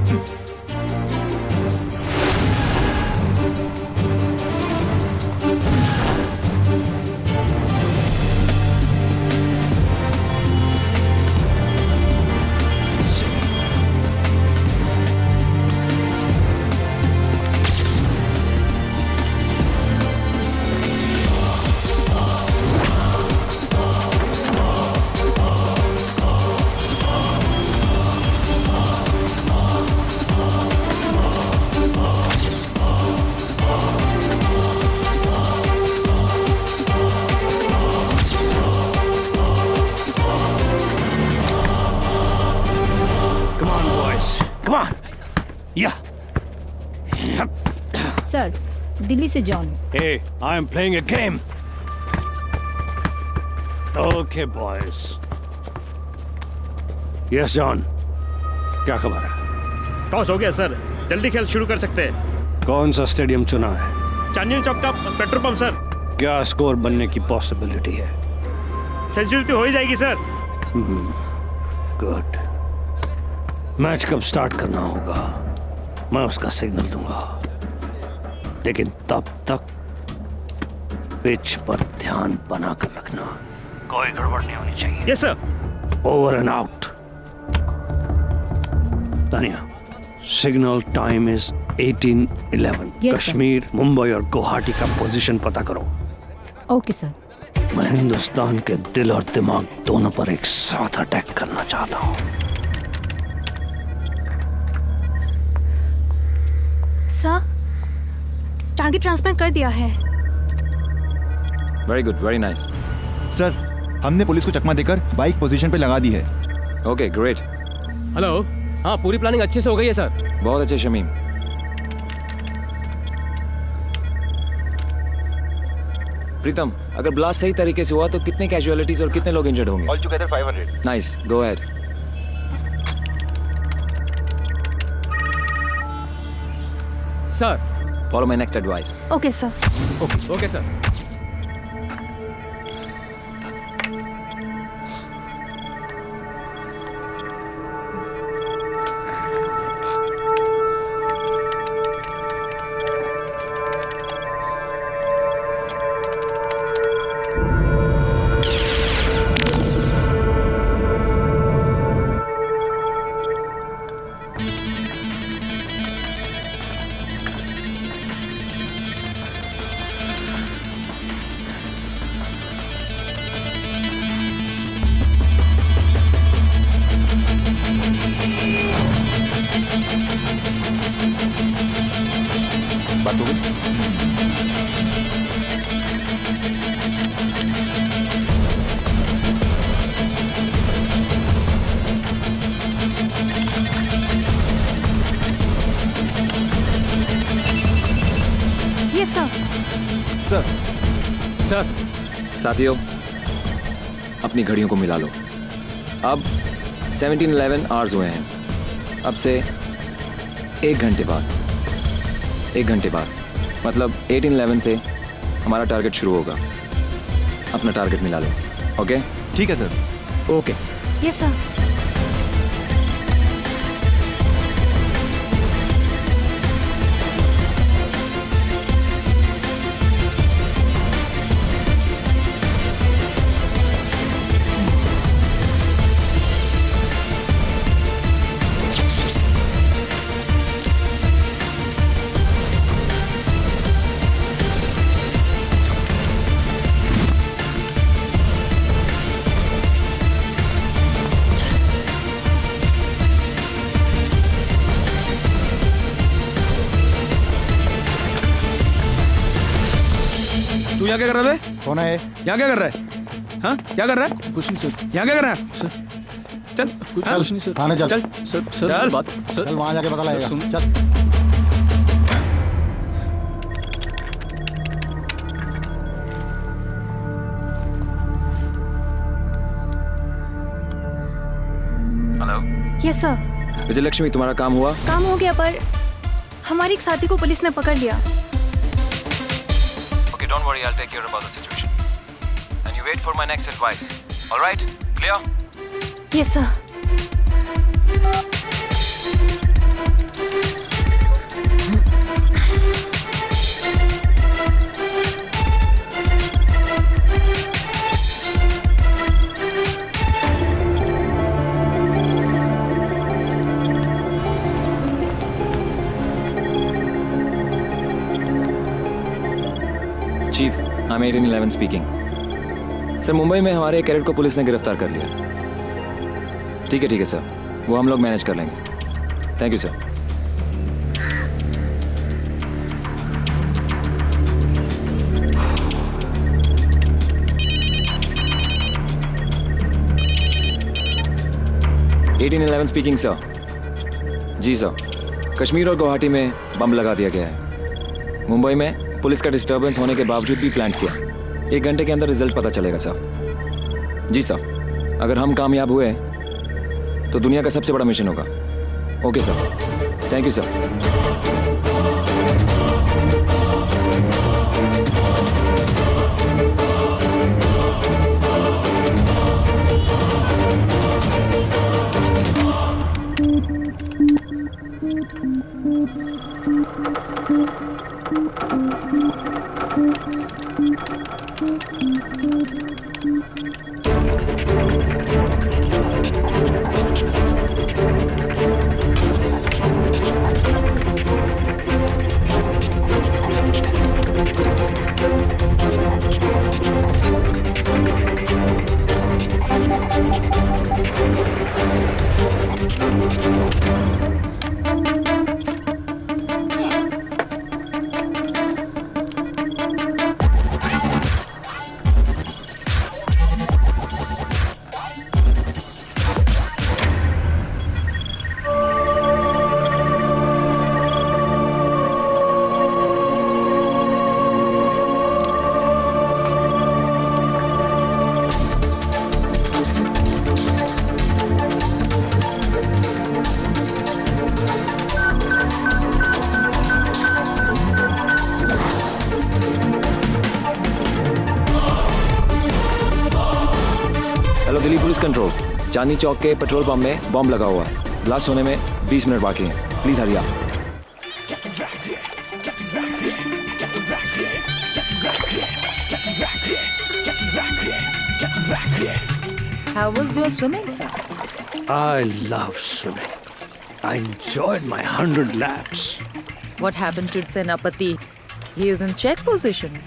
सर, दिल्ली से John. Hey, I'm playing a game. Okay, boys. Yes, John. क्या खबर है? टॉस हो गया सर, जल्दी खेल शुरू कर सकते हैं। कौन सा स्टेडियम चुना है? चांदनी चौक का पेट्रोल पंप सर। क्या स्कोर बनने की पॉसिबिलिटी है? सेंचुरी तो हो ही जाएगी सर। गुड। मैच कब स्टार्ट करना होगा मैं उसका सिग्नल दूंगा, लेकिन तब तक पिच पर ध्यान बना कर रखना, कोई गड़बड़ नहीं होनी चाहिए। Yes sir. Over and out. Tania, signal time is 18:11। Yes, Kashmir, Mumbai और गुवाहाटी का पोजीशन पता करो। Okay sir. मैं हिंदुस्तान के दिल और दिमाग दोनों पर एक साथ अटैक करना चाहता हूँ। सर, टारगेट ट्रांसफर कर दिया है। Very good, very nice. Sir, हमने पुलिस को चकमा देकर बाइक पोजीशन पे लगा दी है। Okay great. हेलो। हाँ, पूरी प्लानिंग अच्छे से हो गई है सर। बहुत अच्छे शमीम। प्रीतम, अगर ब्लास्ट सही तरीके से हुआ तो कितने कैजुअलिटीज और कितने लोग इंजर्ड होंगे? All together 500। Nice, go ahead. Sir, follow my next advice. Okay sir. Okay sir. बात हो गई? ये सर। सर साथियों, अपनी घड़ियों को मिला लो। अब 1711 आवर्स हुए हैं। अब से 1 घंटे बाद मतलब 1811 से हमारा टारगेट शुरू होगा। अपना टारगेट मिला लो। ओके? ठीक है सर। ओके। Yes sir. तू यहाँ क्या कर रहा है? कौन है? यहाँ क्या कर रहा है? हाँ, क्या कर रहा है? कुछ नहीं सर। यहाँ क्या कर रहा है? सर चल कुछ नहीं सर। थाने चल। चल सर बात सर। चल वहां जाके पता लगेगा। सुन। चल। हेलो। Yes sir. विजयलक्ष्मी, तुम्हारा काम हुआ? काम हो गया, पर हमारे एक साथी को पुलिस ने पकड़ लिया। Okay, don't worry, I'll take care about the situation. And you wait for my next advice. All right? Clear? Yes sir. Chief, I'm 1811 speaking. Sir, Mumbai में हमारे एक कैडेट को पुलिस ने गिरफ्तार कर लिया। ठीक है सर, वो हम लोग मैनेज कर लेंगे। Thank you sir. Speaking sir. जी सर, कश्मीर और गुवाहाटी में बम लगा दिया गया है। मुंबई में पुलिस का डिस्टर्बेंस होने के बावजूद भी प्लान किया। 1 घंटे के अंदर रिजल्ट पता चलेगा सर। जी सर, अगर हम कामयाब हुए तो दुनिया का सबसे बड़ा मिशन होगा। Okay sir, thank you sir. Hello Delhi police control, Chandni Chowk के पेट्रोल पंप में बॉम्ब लगा हुआ है। ब्लास्ट होने में 20 मिनट बाकी हैं। प्लीज हरिया। How was your swimming, sir? I love swimming. I enjoyed my 100 laps. What happened to Senapati? He is in check position.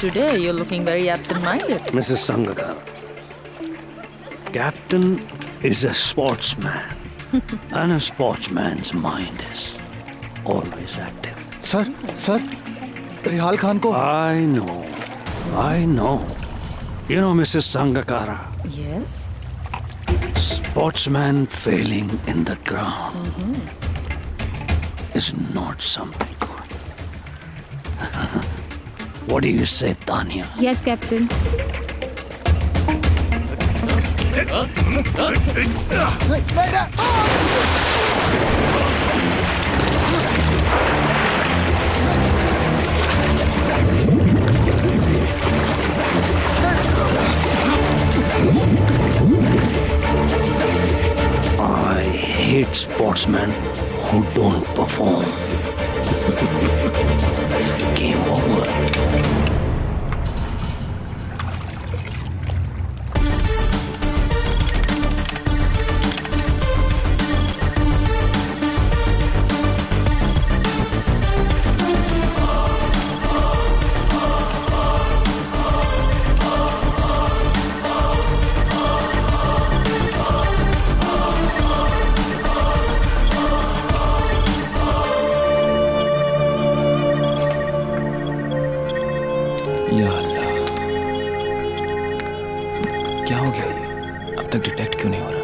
Today you're looking very absent-minded. Mrs. Sangakar, Captain is a sportsman. And a sportsman's mind is always active. Sir, Rihal Khan ko... I know. You know, Mrs. Sangakara. Yes? Sportsman failing in the ground is not something good. What do you say, Tanya? Yes, Captain. I hate sportsmen who don't perform. Game over. या अल्लाह, क्या हो गया ये? अब तक detect क्यों नहीं हो रहा?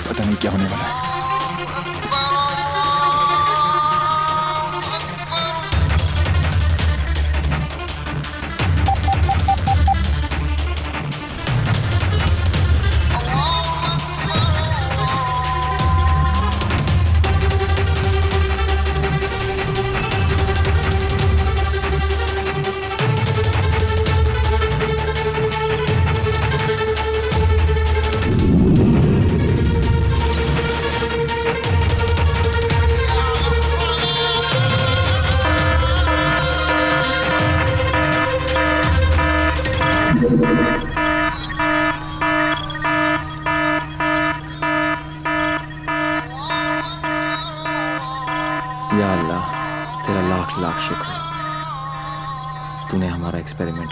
पता नहीं क्या होने वाला है। या अल्लाह, तेरा लाख लाख शुक्र है, तूने हमारा एक्सपेरिमेंट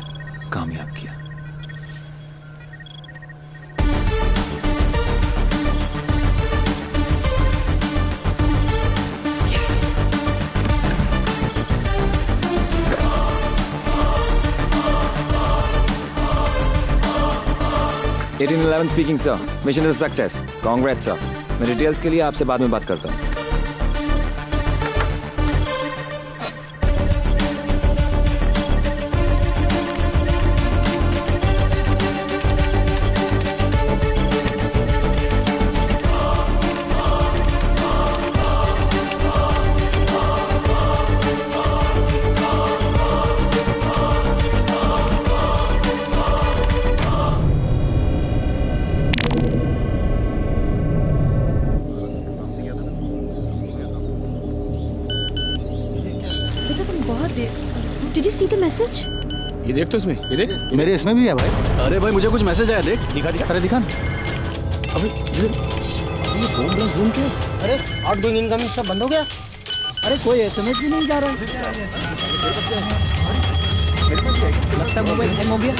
कामयाब किया। Eighteen 11 speaking sir, mission is success. Congrats sir. मैं डिटेल्स के लिए आपसे बाद में बात करता हूँ। Did you see the message? ये देख तो इसमें, ये देख। मेरे इसमें भी है भाई। अरे भाई मुझे कुछ मैसेज आया, देख। दिखा दिखा। अरे दिखा। अबे ये बॉम्ब ब्लास्ट जोन क्या? अरे आउटगोइंग इनकमिंग सब बंद हो गया। अरे कोई एसएमएस भी नहीं जा रहा है। लगता है मोबाइल हैंग हो गया।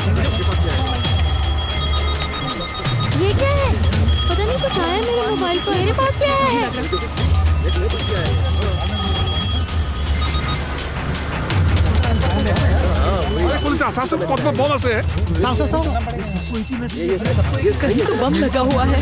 ये क्या है? पता नहीं कुछ आया मेरे मोबाइल पर। मेरे पास क्या है? कहीं तो बम लगा हुआ है।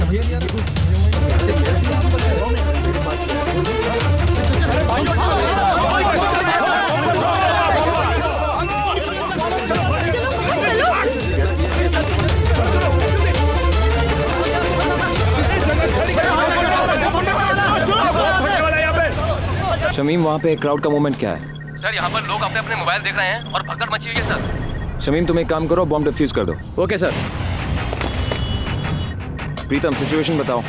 चलो शमीम, वहाँ पे क्राउड का मूवमेंट क्या है? सर यहाँ पर लोग अपने अपने मोबाइल देख रहे हैं और भगदड़ मची हुई है सर। शमीम, तुम एक काम करो, बॉम्ब डिफ्यूज कर दो। Okay sir. प्रीतम, सिचुएशन बताओ।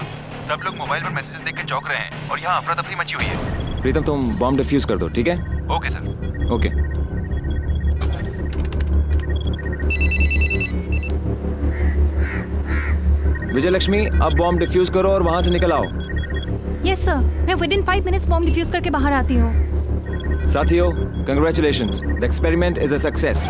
सब लोग मोबाइल पर मैसेजेस देख के चौंक रहे हैं और यहाँ अफरा तफरी मची हुई है। प्रीतम, तुम बॉम्ब डिफ्यूज कर दो, ठीक है? Okay sir. Okay. Vijay Lakshmi, अब बॉम्ब डिफ्यूज करो और वहां से निकल आओ। यस सर, मैं विदिन 5 मिनट्स बॉम्ब डिफ्यूज करके बाहर आती हूँ। साथियों, congratulations, the experiment is a success.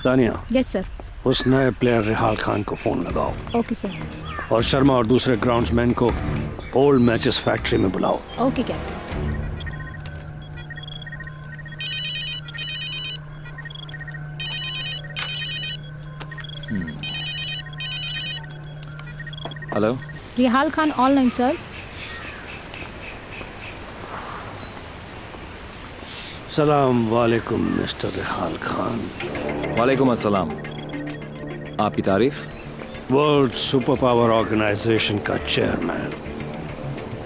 Dania. Yes sir. उस नए प्लेयर रिहाल खान को फोन लगाओ। Okay sir. और शर्मा और दूसरे ग्राउंड्समैन को ओल्ड मैचेस फैक्ट्री में बुलाओ। Okay captain. Hello, Rihal Khan online sir. सलाम वालेकुम मिस्टर रिहाल खान। वालेकुम अस्सलाम। आपकी तारीफ? वर्ल्ड सुपर पावर ऑर्गेनाइजेशन का चेयरमैन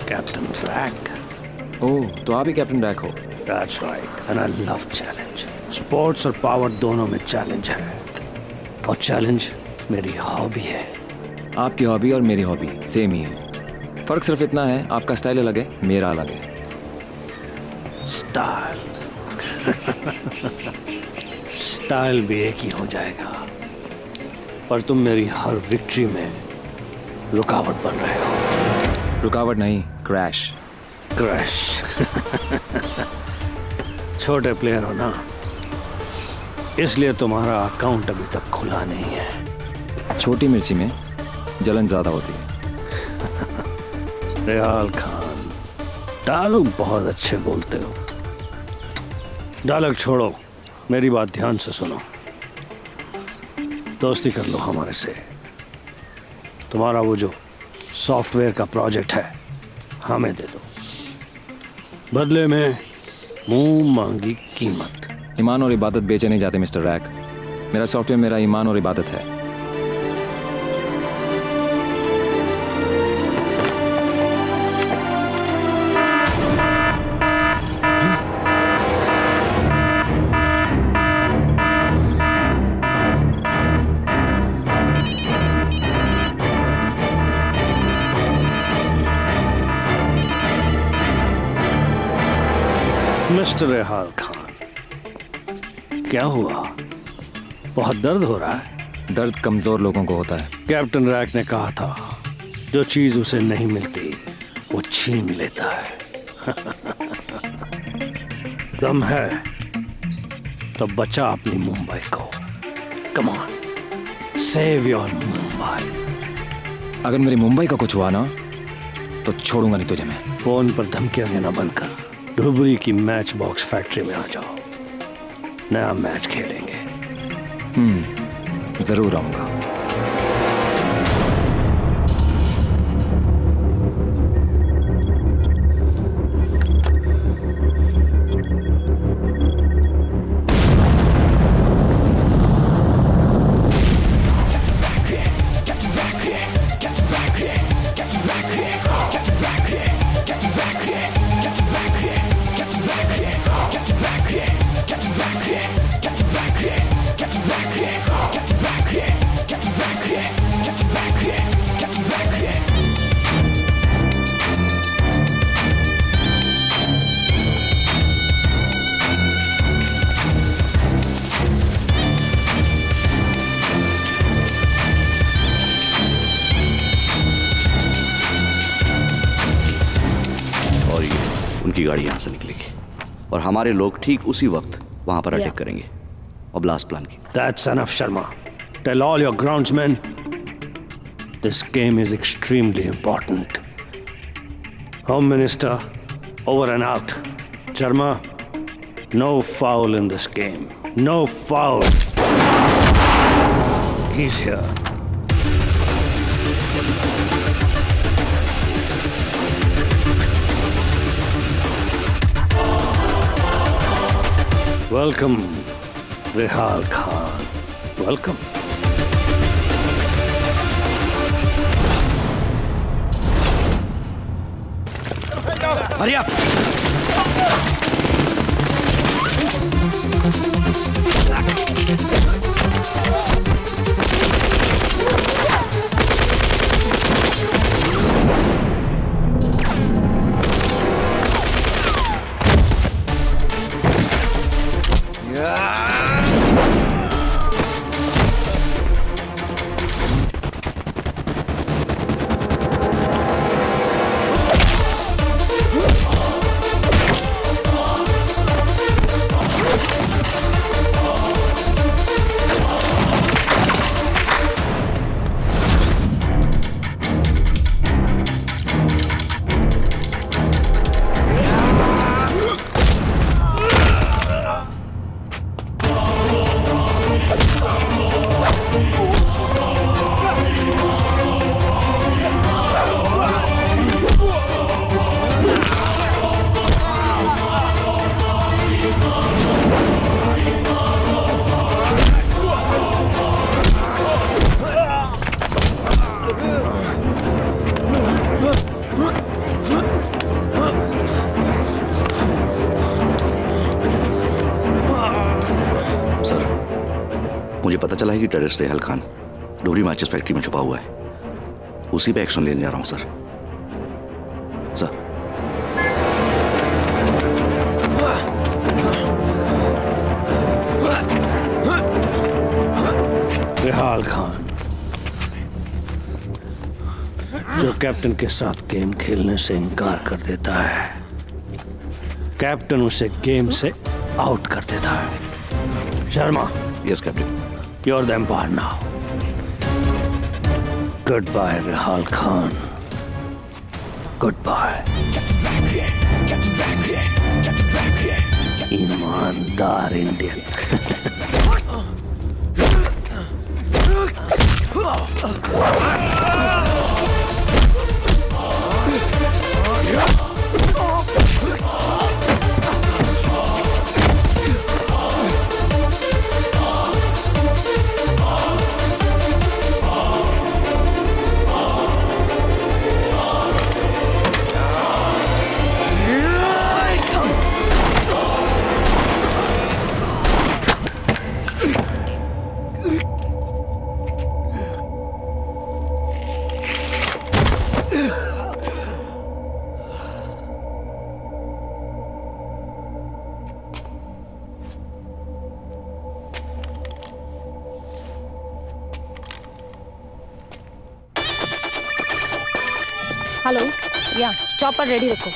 कैप्टन रैक। ओह, तो आप ही कैप्टन रैक हो? That's right, and I love challenge. Sports और पावर दोनों में चैलेंज है, और चैलेंज मेरी हॉबी है। आपकी हॉबी और मेरी हॉबी सेम ही है। फर्क सिर्फ इतना है, आपका स्टाइल अलग है, मेरा अलग है। स्टाइल स्टाइल भी एक ही हो जाएगा, पर तुम मेरी हर विक्ट्री में रुकावट बन रहे हो। रुकावट नहीं, क्रैश। क्रैश। छोटे प्लेयर हो ना, इसलिए तुम्हारा अकाउंट अभी तक खुला नहीं है। छोटी मिर्ची में जलन ज्यादा होती है। रिहाल खान, डायलॉग बहुत अच्छे बोलते हो। डायलॉग छोड़ो, मेरी बात ध्यान से सुनो। दोस्ती कर लो हमारे से। तुम्हारा वो जो सॉफ्टवेयर का प्रोजेक्ट है हमें दे दो, बदले में मुंह मांगी कीमत। ईमान और इबादत बेचे नहीं जाते मिस्टर रैक। मेरा सॉफ्टवेयर मेरा ईमान और इबादत है। मिस्टर रिहाल खान, क्या हुआ? बहुत दर्द हो रहा है? दर्द कमजोर लोगों को होता है। कैप्टन रैक ने कहा था, जो चीज उसे नहीं मिलती वो छीन लेता है। दम है तो बचा अपनी मुंबई को। Come on, save your Mumbai. अगर मेरी मुंबई का कुछ हुआ ना, तो छोड़ूंगा नहीं तुझे मैं। फोन पर धमकियां देना बंद कर, धुबरी की मैच बॉक्स फैक्ट्री में आ जाओ, नया मैच खेलेंगे। जरूर आऊंगा। उनकी गाड़ी यहाँ से निकलेगी और हमारे लोग ठीक उसी वक्त वहां पर अटैक करेंगे और ब्लास्ट प्लान की। That's enough, Sharma. Tell all your groundsmen this game is extremely important. Home Minister, over and out. Sharma, no foul in this game. No foul. He's here. Welcome, Rehal Khan. Welcome. Hurry up! मुझे पता चला है कि terrorist Rehal Khan डोरी matches factory में छुपा हुआ है। उसी पे एक्शन लेने जा रहा हूं सर। रेहाल खान जो कैप्टन के साथ गेम खेलने से इनकार कर देता है, कैप्टन उसे गेम से आउट कर देता है। Sharma. Yes captain. You're the empire now. Goodbye, Rehal Khan. Goodbye. ईमानदार इंडियन। हेलो, या चॉपर रेडी रखो।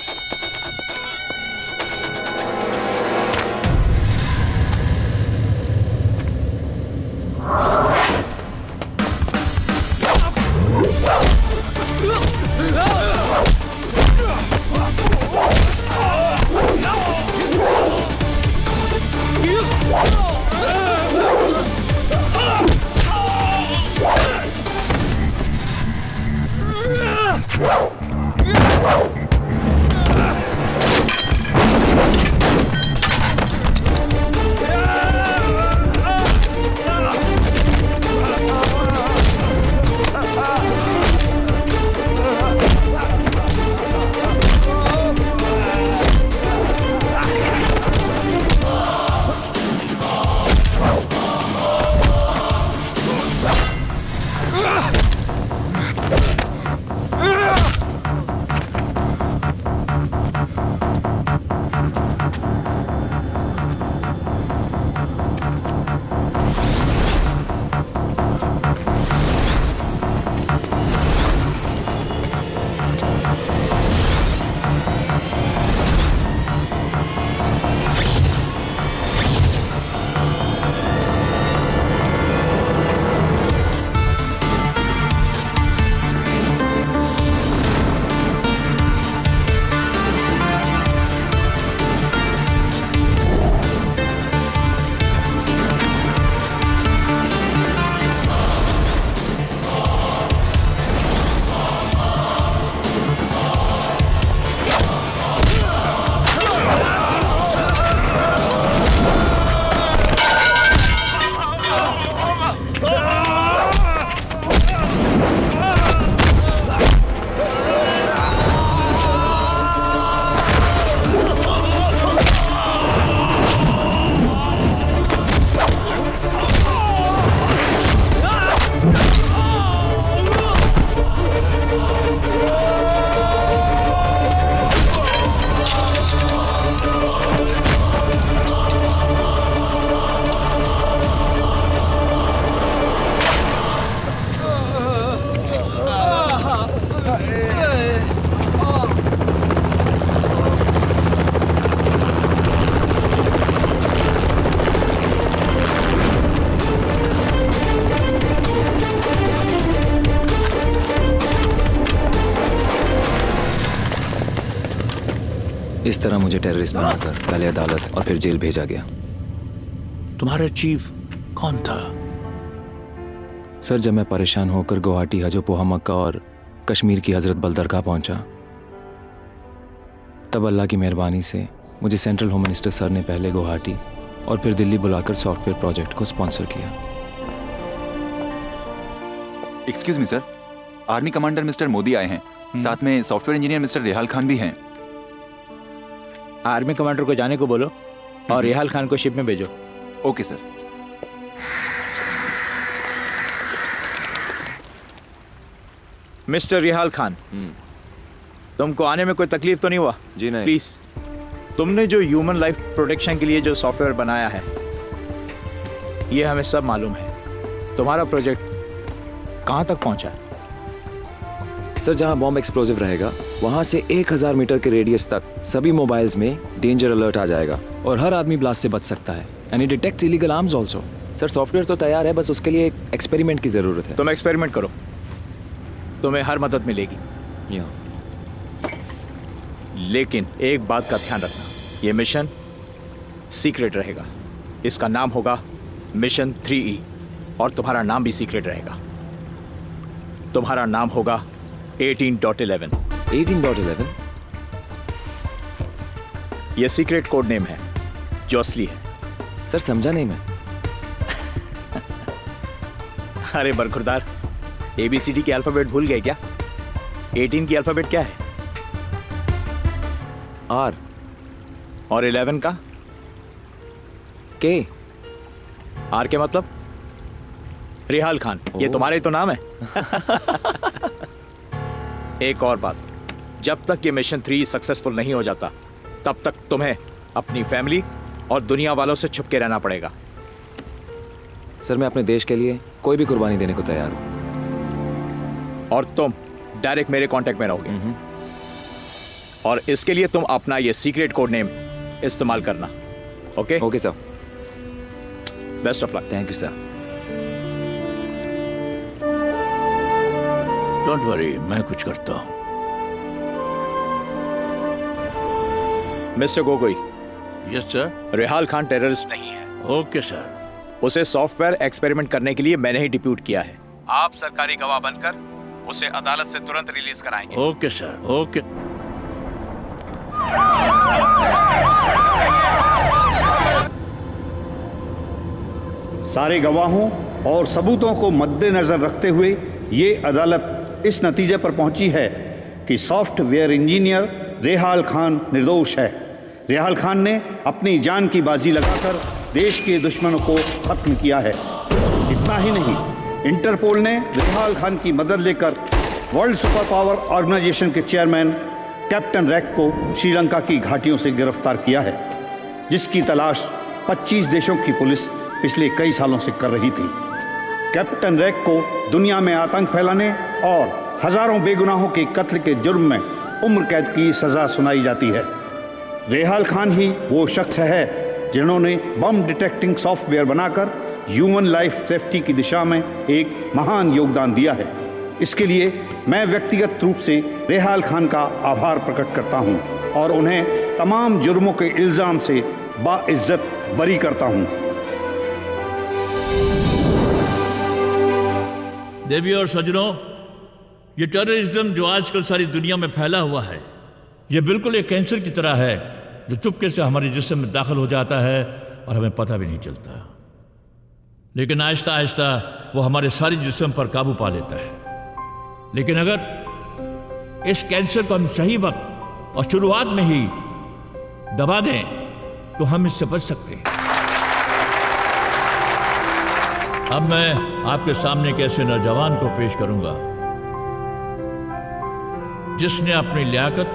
इस तरह मुझे टेररिस्ट बनाकर पहले अदालत और फिर जेल भेजा गया। तुम्हारा चीफ कौन था? सर, जब मैं परेशान होकर गुवाहाटी, हजोपोहा, मक्का और कश्मीर की हजरत बल दरगाह पहुंचा, तब अल्लाह की मेहरबानी से मुझे सेंट्रल होम मिनिस्टर सर ने पहले गुवाहाटी और फिर दिल्ली बुलाकर सॉफ्टवेयर प्रोजेक्ट को स्पॉन्सर किया। Excuse me sir, army commander mister Modi आए हैं, साथ में software engineer mister Rehal Khan भी हैं। आर्मी कमांडर को जाने को बोलो और रेहाल खान को शिप में भेजो। Okay sir. Mister Rehal Khan, तुमको आने में कोई तकलीफ तो नहीं हुआ? जी नहीं। प्लीज, तुमने जो ह्यूमन लाइफ प्रोटेक्शन के लिए जो सॉफ्टवेयर बनाया है, ये हमें सब मालूम है। तुम्हारा प्रोजेक्ट कहाँ तक पहुँचा है? सर, जहां बॉम्ब एक्सप्लोजिव रहेगा वहां से 1000 मीटर के रेडियस तक सभी मोबाइल्स में डेंजर अलर्ट आ जाएगा और हर आदमी ब्लास्ट से बच सकता है। And it detects illegal arms also. Sir, software तो तैयार है, बस उसके लिए एक एक्सपेरिमेंट की जरूरत है। तुम एक्सपेरिमेंट करो, तुम्हें हर मदद मिलेगी। लेकिन एक बात का ध्यान रखना, ये मिशन सीक्रेट रहेगा। इसका नाम होगा मिशन 3E और तुम्हारा नाम भी सीक्रेट रहेगा। तुम्हारा नाम होगा 18.11। 18.11? ये सीक्रेट कोड नेम है जो असली है। सर, समझा नहीं मैं। अरे बरखुरदार, ABCD की अल्फाबेट भूल गए क्या? 18 की अल्फाबेट क्या है? R। और 11 का? K। R के मतलब? रेहाल खान, ये तुम्हारा ही तो नाम है। एक और बात, जब तक ये मिशन 3 सक्सेसफुल नहीं हो जाता, तब तक तुम्हें अपनी फैमिली और दुनिया वालों से छुप के रहना पड़ेगा। सर, मैं अपने देश के लिए कोई भी कुर्बानी देने को तैयार हूं। और तुम डायरेक्ट मेरे कांटेक्ट में रहोगे। और इसके लिए तुम अपना ये सीक्रेट कोड नेम इस्तेमाल करना। Okay? Okay sir. Best of luck. Thank you sir. Don't worry, मैं कुछ करता हूं। Mister Gogoi. Yes sir. Rehal Khan terrorist नहीं है। Okay sir. उसे सॉफ्टवेयर एक्सपेरिमेंट करने के लिए मैंने ही डिप्यूट किया है। आप सरकारी गवाह बनकर उसे अदालत से तुरंत रिलीज कराएंगे। Okay sir. ओके। सारे गवाहों और सबूतों को मद्देनजर रखते हुए ये अदालत इस नतीजे पर पहुंची है कि सॉफ्टवेयर इंजीनियर रेहाल खान निर्दोष है। रेहाल खान ने अपनी जान की बाजी लगाकर देश के दुश्मनों को खत्म किया है। इतना ही नहीं, इंटरपोल ने रेहाल खान की मदद लेकर वर्ल्ड सुपर पावर ऑर्गेनाइजेशन के चेयरमैन कैप्टन रैक को श्रीलंका की घाटियों से गिरफ्तार किया है, जिसकी तलाश 25 देशों की पुलिस पिछले कई सालों से कर रही थी। कैप्टन रैक को दुनिया में आतंक फैलाने और हजारों बेगुनाहों के कत्ल के जुर्म में उम्र कैद की सजा सुनाई जाती है। रेहाल खान ही वो शख्स है जिन्होंने बम डिटेक्टिंग सॉफ्टवेयर बनाकर ह्यूमन लाइफ सेफ्टी की दिशा में एक महान योगदान दिया है। इसके लिए मैं व्यक्तिगत रूप से रेहाल खान का आभार प्रकट करता हूं और उन्हें तमाम जुर्मों के इल्जाम से बाइज्जत बरी करता हूं। देवी और सज्जनों, ये टेररिज्म जो आजकल सारी दुनिया में फैला हुआ है, ये बिल्कुल एक कैंसर की तरह है जो चुपके से हमारे जिस्म में दाखिल हो जाता है और हमें पता भी नहीं चलता, लेकिन आहिस्ता आहिस्ता वो हमारे सारे जिस्म पर काबू पा लेता है। लेकिन अगर इस कैंसर को हम सही वक्त और शुरुआत में ही दबा दें तो हम इससे बच सकते हैं। अब मैं आपके सामने एक ऐसे नौजवान को पेश करूंगा जिसने अपनी लियाकत,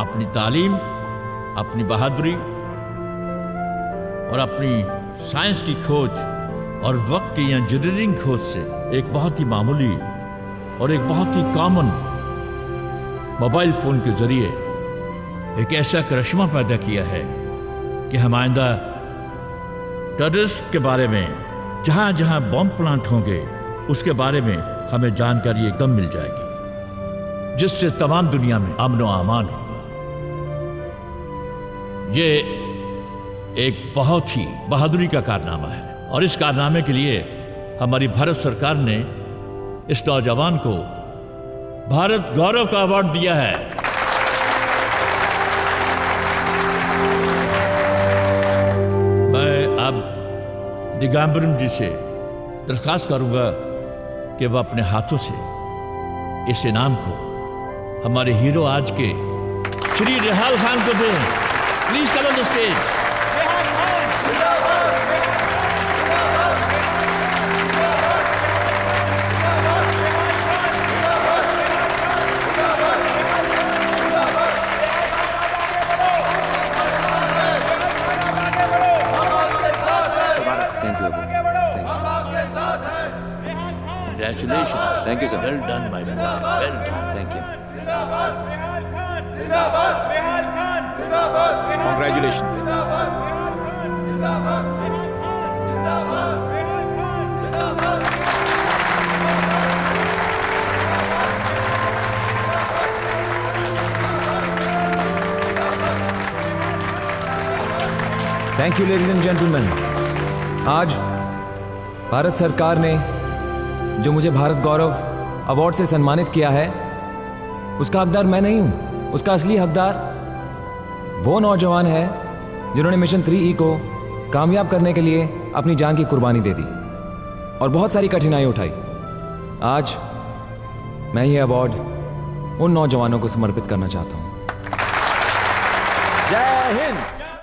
अपनी तालीम, अपनी बहादुरी और अपनी साइंस की खोज और वक्त की इंजीनियरिंग खोज से एक बहुत ही मामूली और एक बहुत ही कॉमन मोबाइल फोन के जरिए एक ऐसा करिश्मा पैदा किया है कि हम आइंदा टेररिस्ट के बारे में जहां जहां बॉम्ब प्लांट होंगे उसके बारे में हमें जानकारी एकदम मिल जाएगी, जिससे तमाम दुनिया में अमन व अमान होगा। ये एक बहुत ही बहादुरी का कारनामा है और इस कारनामे के लिए हमारी भारत सरकार ने इस नौजवान को भारत गौरव का अवार्ड दिया है। मैं अब दिगंबरम जी से दरखास्त करूंगा कि वह अपने हाथों से इस इनाम को हमारे हीरो आज के श्री रेहाल खान को दें। Please come on the stage. Congratulations. Thank you, sir. Well done, my boy. Well done. Thank you. Congratulations. Thank you ladies and gentleman. आज भारत सरकार ने जो मुझे भारत गौरव अवार्ड से सम्मानित किया है, उसका हकदार मैं नहीं हूं। उसका असली हकदार वो नौजवान है जिन्होंने मिशन 3E को कामयाब करने के लिए अपनी जान की कुर्बानी दे दी और बहुत सारी कठिनाई उठाई। आज मैं ये अवार्ड उन नौजवानों को समर्पित करना चाहता हूं। जय हिंद।